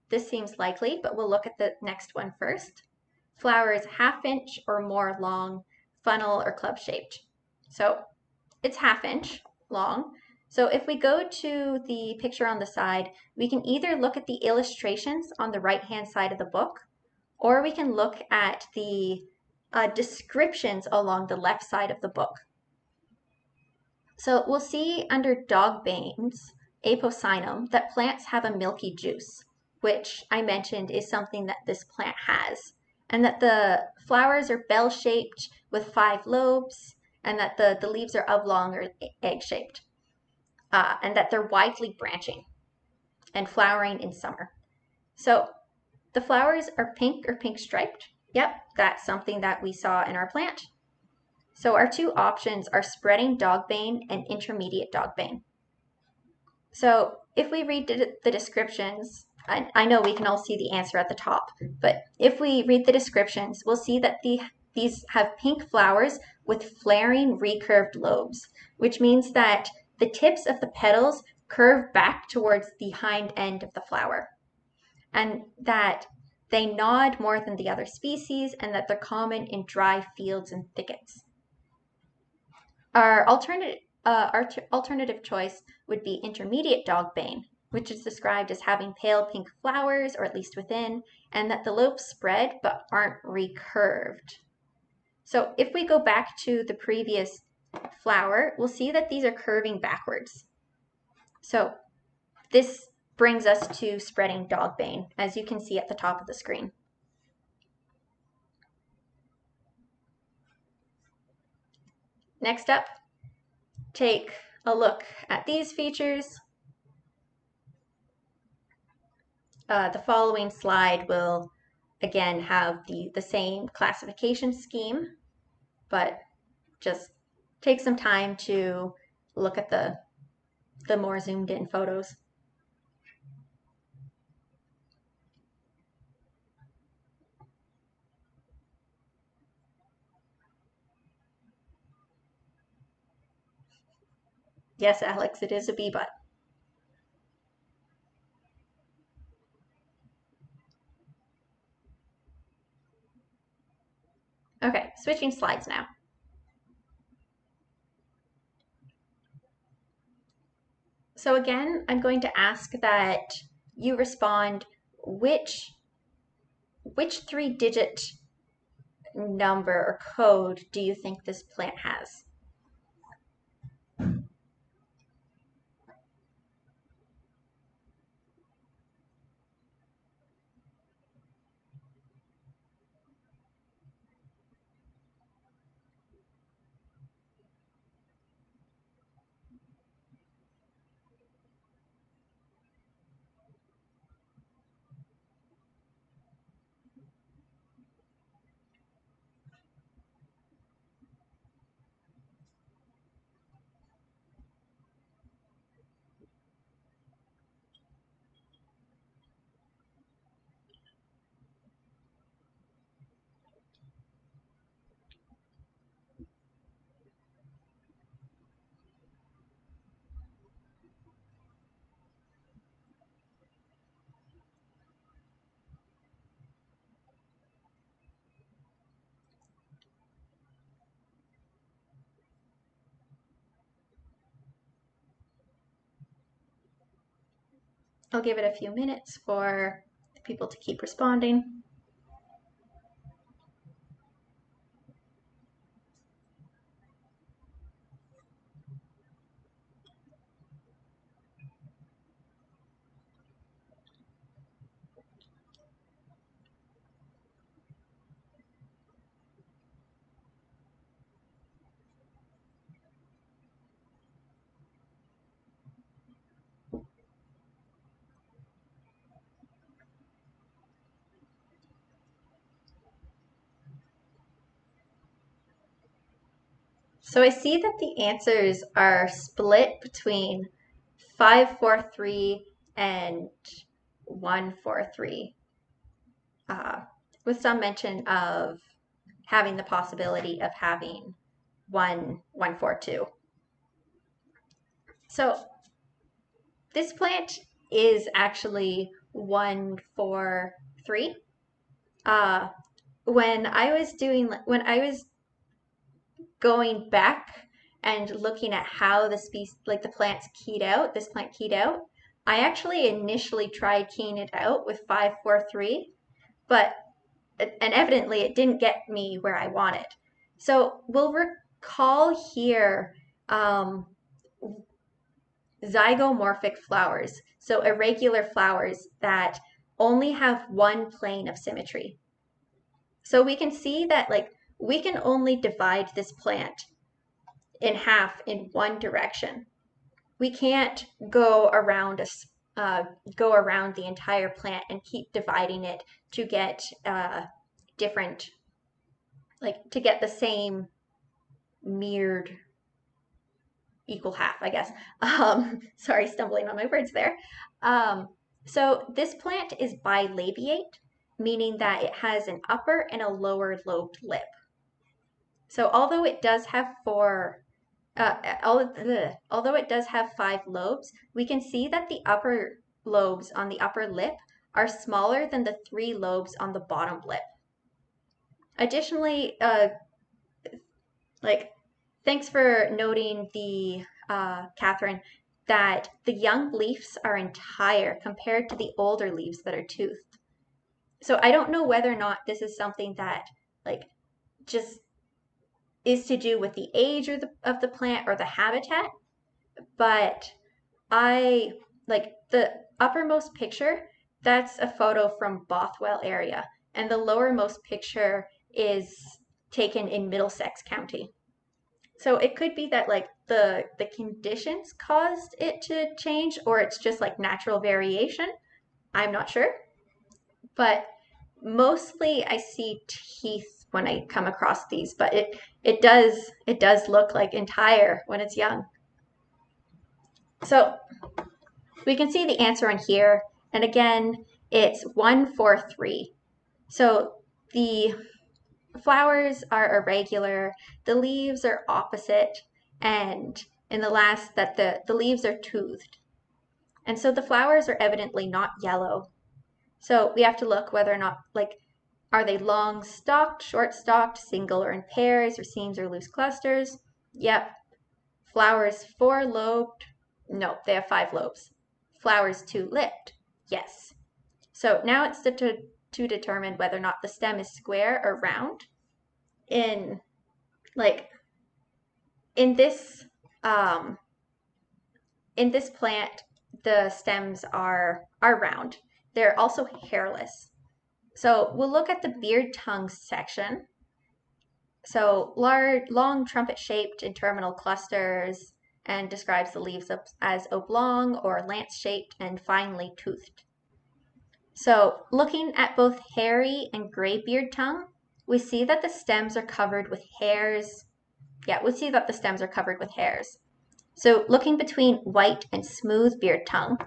This seems likely, but we'll look at the next one first. Flowers half-inch or more long, funnel or club-shaped. So it's half-inch long. So if we go to the picture on the side, we can either look at the illustrations on the right-hand side of the book, or we can look at the descriptions along the left side of the book. So we'll see under dogbanes, apocynum, that plants have a milky juice, which I mentioned is something that this plant has, and that the flowers are bell-shaped with 5 lobes, and that the leaves are oblong or egg-shaped, and that they're widely branching and flowering in summer. So the flowers are pink or pink striped. Yep, that's something that we saw in our plant. So our two options are spreading dogbane and intermediate dogbane. So if we read the descriptions, I know we can all see the answer at the top, but if we read the descriptions, we'll see that these have pink flowers with flaring recurved lobes, which means that the tips of the petals curve back towards the hind end of the flower, and that they nod more than the other species, and that they're common in dry fields and thickets. Our alternative choice would be intermediate dogbane, which is described as having pale pink flowers, or at least within, and that the lobes spread but aren't recurved. So if we go back to the previous flower, we'll see that these are curving backwards. So this brings us to spreading dogbane, as you can see at the top of the screen. Next up, take a look at these features. The following slide will again have the same classification scheme, but just take some time to look at the more zoomed in photos. Yes, Alex, it is a bee butt. Okay, switching slides now. So again, I'm going to ask that you respond which 3-digit number or code do you think this plant has? I'll give it a few minutes for people to keep responding. So I see that the answers are split between 543 and 143, with some mention of having the possibility of having 142. So this plant is actually 143. When I was going back and looking at how the species, like the plants keyed out, this plant keyed out, I actually initially tried keying it out with 543, but and evidently it didn't get me where I wanted. So we'll recall here zygomorphic flowers, so irregular flowers that only have one plane of symmetry. So we can see that like we can only divide this plant in half in one direction. We can't go around the entire plant and keep dividing it to get different, like to get the same mirrored equal half, I guess. Sorry, stumbling on my words there. So this plant is bilabiate, meaning that it has an upper and a lower lobed lip. So although it does have although it does have 5 lobes, we can see that the upper lobes on the upper lip are smaller than the 3 lobes on the bottom lip. Additionally, thanks for noting Catherine, that the young leaves are entire compared to the older leaves that are toothed. So I don't know whether or not this is something that just is to do with the age of the plant or the habitat, but I like the uppermost picture, that's a photo from Bothwell area, and the lowermost picture is taken in Middlesex County. So it could be that the conditions caused it to change, or it's just like natural variation. I'm not sure. But mostly I see teeth when I come across these, but it does look like entire when it's young. So we can see the answer on here, and again, it's 143. So the flowers are irregular, the leaves are opposite, and in the last that the leaves are toothed. And so the flowers are evidently not yellow. So we have to look whether or not, are they long stalked, short stalked, single or in pairs, or seams or loose clusters? Yep. Flowers 4 lobed? No, they have 5 lobes. Flowers 2 lipped? Yes. So now it's to determine whether or not the stem is square or round. In this plant, the stems are round. They're also hairless. So we'll look at the beard tongue section. So long trumpet-shaped in terminal clusters, and describes the leaves as oblong or lance-shaped and finely toothed. So looking at both hairy and gray beard tongue, we see that the stems are covered with hairs. Yeah, we see that the stems are covered with hairs. So looking between white and smooth beard tongue.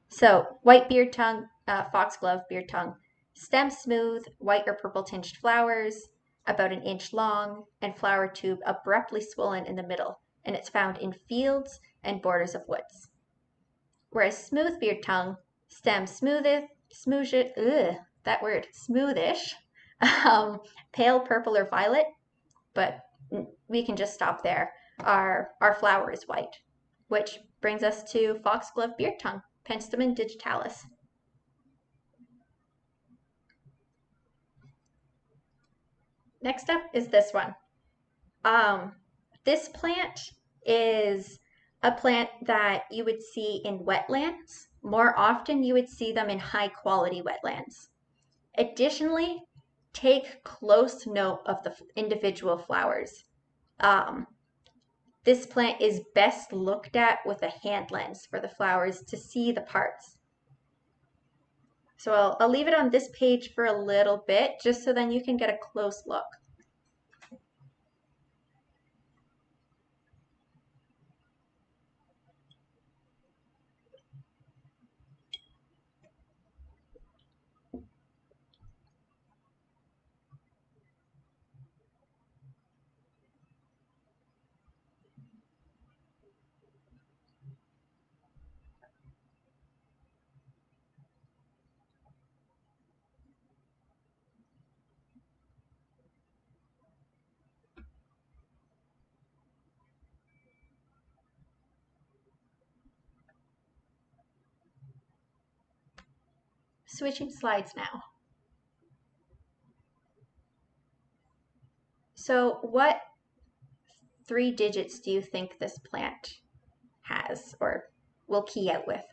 So white beard tongue, foxglove beard tongue, stem smooth, white or purple tinged flowers, about 1 inch long, and flower tube abruptly swollen in the middle, and it's found in fields and borders of woods. Whereas smooth beard tongue, stem smoothish, pale purple or violet, but we can just stop there. Our flower is white, which brings us to foxglove beard tongue. Penstemon digitalis. Next up is this one. This plant is a plant that you would see in wetlands. More often, you would see them in high quality wetlands. Additionally, take close note of the individual flowers. This plant is best looked at with a hand lens for the flowers to see the parts. So I'll leave it on this page for a little bit, just so then you can get a close look. Switching slides now. So what 3 digits do you think this plant has or will key out with?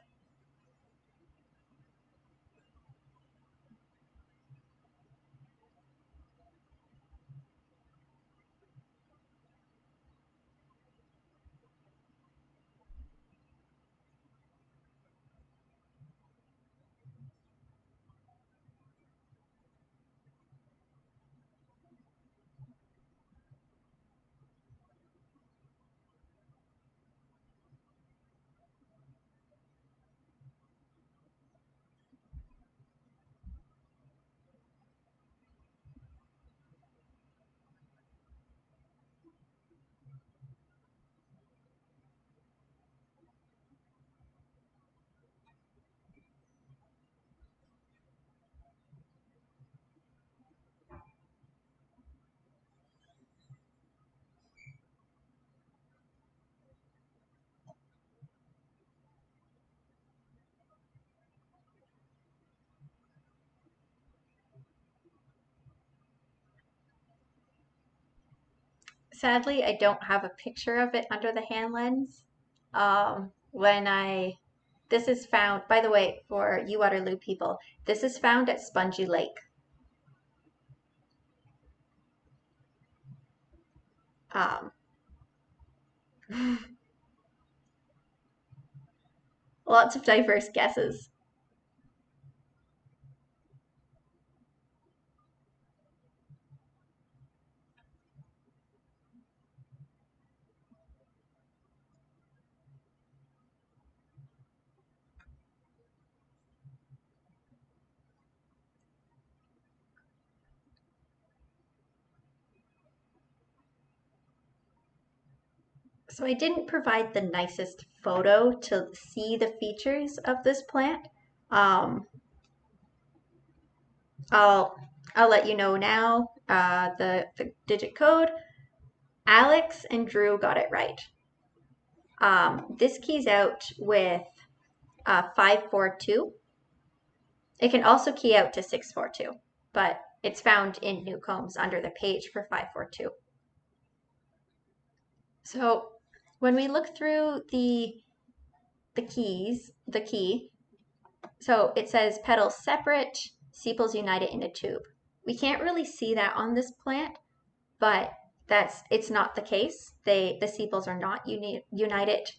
Sadly, I don't have a picture of it under the hand lens. This is found, by the way, for you Waterloo people, this is found at Spongy Lake. Lots of diverse guesses. So I didn't provide the nicest photo to see the features of this plant. I'll let you know now the digit code. Alex and Drew got it right. This keys out with 542. It can also key out to 642, but it's found in Newcombs under the page for 542. So when we look through the key, so it says petals separate, sepals united in a tube. We can't really see that on this plant, but it's not the case. The sepals are not united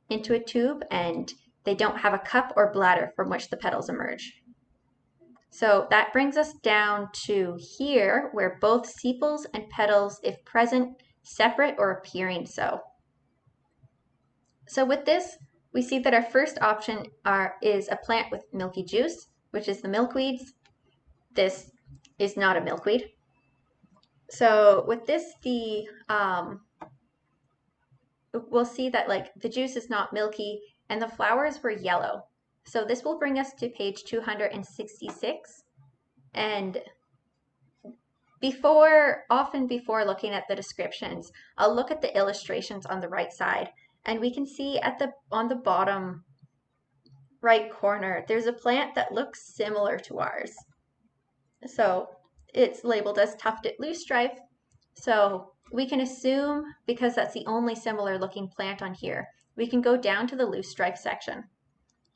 into a tube, and they don't have a cup or bladder from which the petals emerge. So that brings us down to here, where both sepals and petals, if present, separate or appearing so. So with this, we see that our first option is a plant with milky juice, which is the milkweeds. This is not a milkweed. So with this, we'll see that the juice is not milky and the flowers were yellow. So this will bring us to page 266. And often before looking at the descriptions, I'll look at the illustrations on the right side, and we can see on the bottom right corner, there's a plant that looks similar to ours. So it's labeled as tufted loosestrife. So we can assume, because that's the only similar looking plant on here, we can go down to the loosestrife section.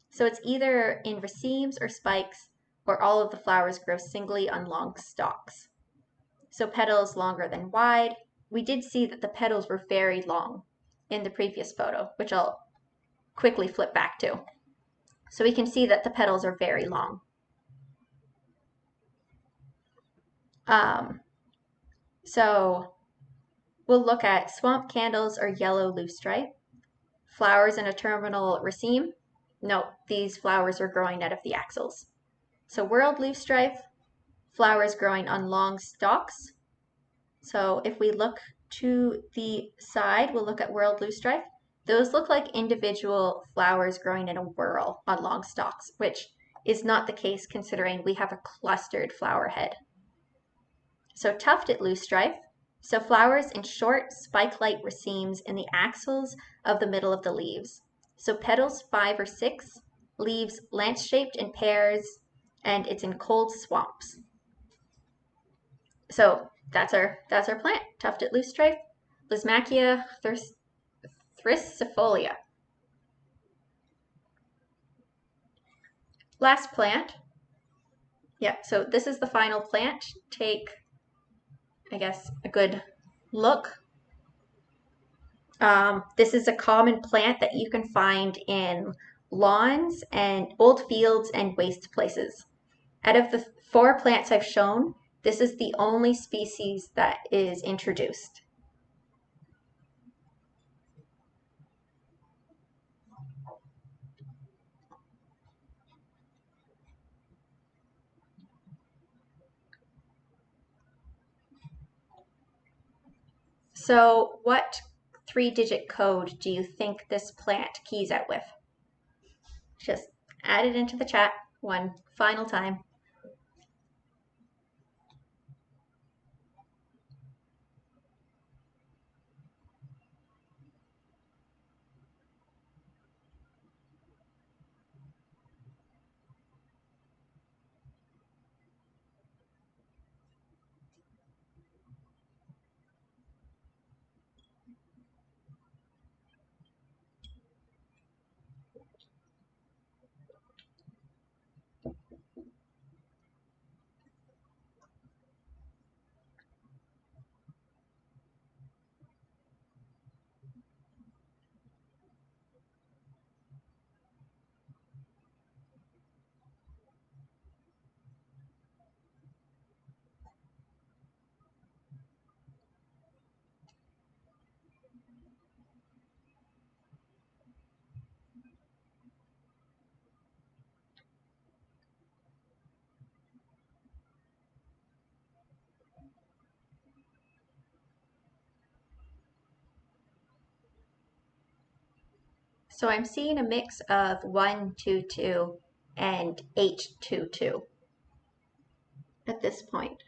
So it's either in racemes or spikes, or all of the flowers grow singly on long stalks. So petals longer than wide. We did see that the petals were very long in the previous photo, which I'll quickly flip back to. So we can see that the petals are very long. So we'll look at swamp candles or yellow loosestrife. Flowers in a terminal raceme. Note, these flowers are growing out of the axils. So whorled loosestrife, flowers growing on long stalks. So if we look to the side, we'll look at whorled loosestrife. Those look like individual flowers growing in a whorl on long stalks, which is not the case considering we have a clustered flower head. So tufted loosestrife, so flowers in short spike-like racemes in the axils of the middle of the leaves. So petals 5 or 6, leaves lance-shaped in pairs, and it's in cold swamps. So that's our plant, tufted loosestrife, Lysmachia thyrsifolia. Last plant. Yeah, so this is the final plant. Take, I guess, a good look. This is a common plant that you can find in lawns and old fields and waste places. Out of the 4 plants I've shown, this is the only species that is introduced. So what 3-digit code do you think this plant keys out with? Just add it into the chat one final time. So I'm seeing a mix of 122 and 822 at this point.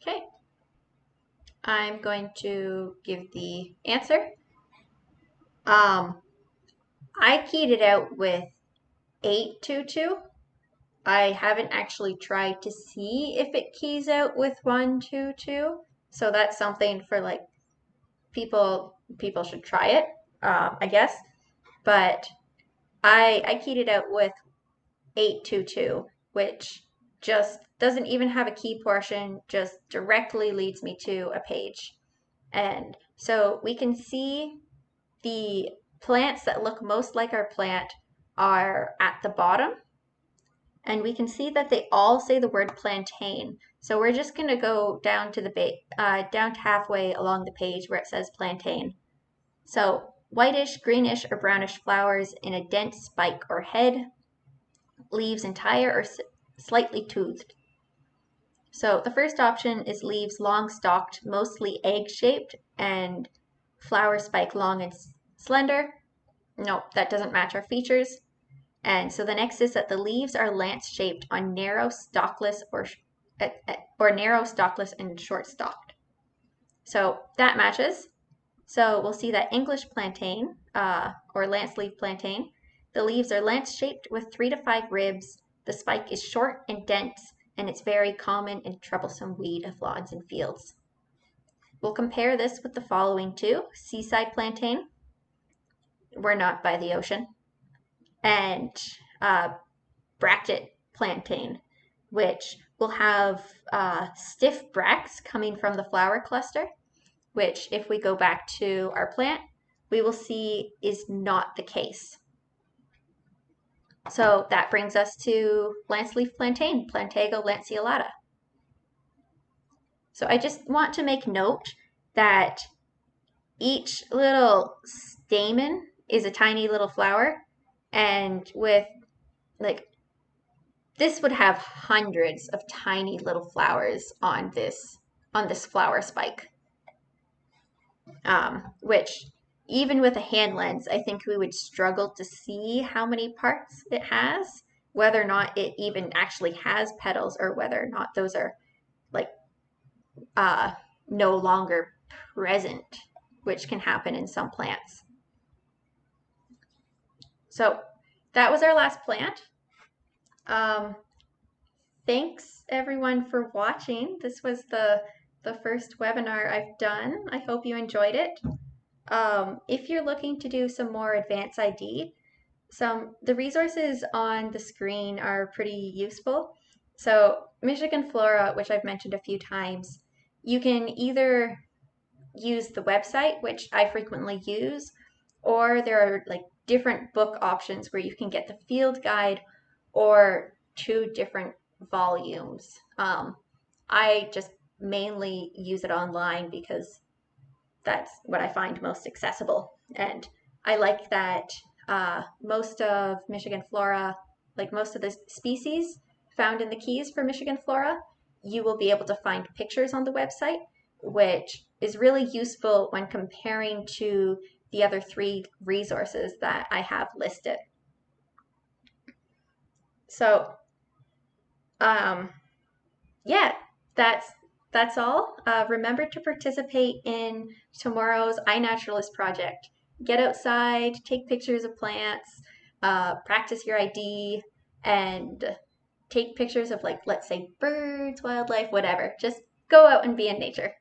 Okay, I'm going to give the answer. I keyed it out with 822. I haven't actually tried to see if it keys out with 122. So that's something for like people should try it, I guess. But I keyed it out with 822, which just doesn't even have a key portion, just directly leads me to a page. And so we can see the plants that look most like our plant are at the bottom. And we can see that they all say the word plantain. So we're just going to go down to the down to halfway along the page where it says plantain. So whitish, greenish, or brownish flowers in a dense spike or head. leaves entire or slightly toothed. So the first option is leaves long stalked, mostly egg-shaped, and flower spike long and slender. No, that doesn't match our features. And so the next is that the leaves are lance-shaped on narrow stalkless or narrow stalkless and short stalked. So that matches. So we'll see that English plantain or lance leaf plantain, the leaves are lance-shaped with 3 to 5 ribs. The spike is short and dense, and it's very common and troublesome weed of lawns and fields. We'll compare this with the following two: seaside plantain, we're not by the ocean, and bracket plantain, which will have stiff bracts coming from the flower cluster, which if we go back to our plant, we will see is not the case. So that brings us to lance leaf plantain, Plantago lanceolata. So I just want to make note that each little stamen is a tiny little flower, and with this would have hundreds of tiny little flowers on this flower spike, which even with a hand lens, I think we would struggle to see how many parts it has, whether or not it even actually has petals, or whether or not those are no longer present, which can happen in some plants. So that was our last plant. Thanks everyone for watching. This was the first webinar I've done. I hope you enjoyed it. If you're looking to do some more advanced ID, the resources on the screen are pretty useful. So Michigan Flora, which I've mentioned a few times, you can either use the website, which I frequently use, or there are different book options where you can get the field guide or 2 different volumes. I just mainly use it online because that's what I find most accessible, and I like that most of Michigan Flora, most of the species found in the keys for Michigan Flora, you will be able to find pictures on the website, which is really useful when comparing to the other 3 resources that I have listed. So yeah, that's all. Remember to participate in tomorrow's iNaturalist project. Get outside, take pictures of plants, practice your ID, and take pictures of let's say birds, wildlife, whatever. Just go out and be in nature.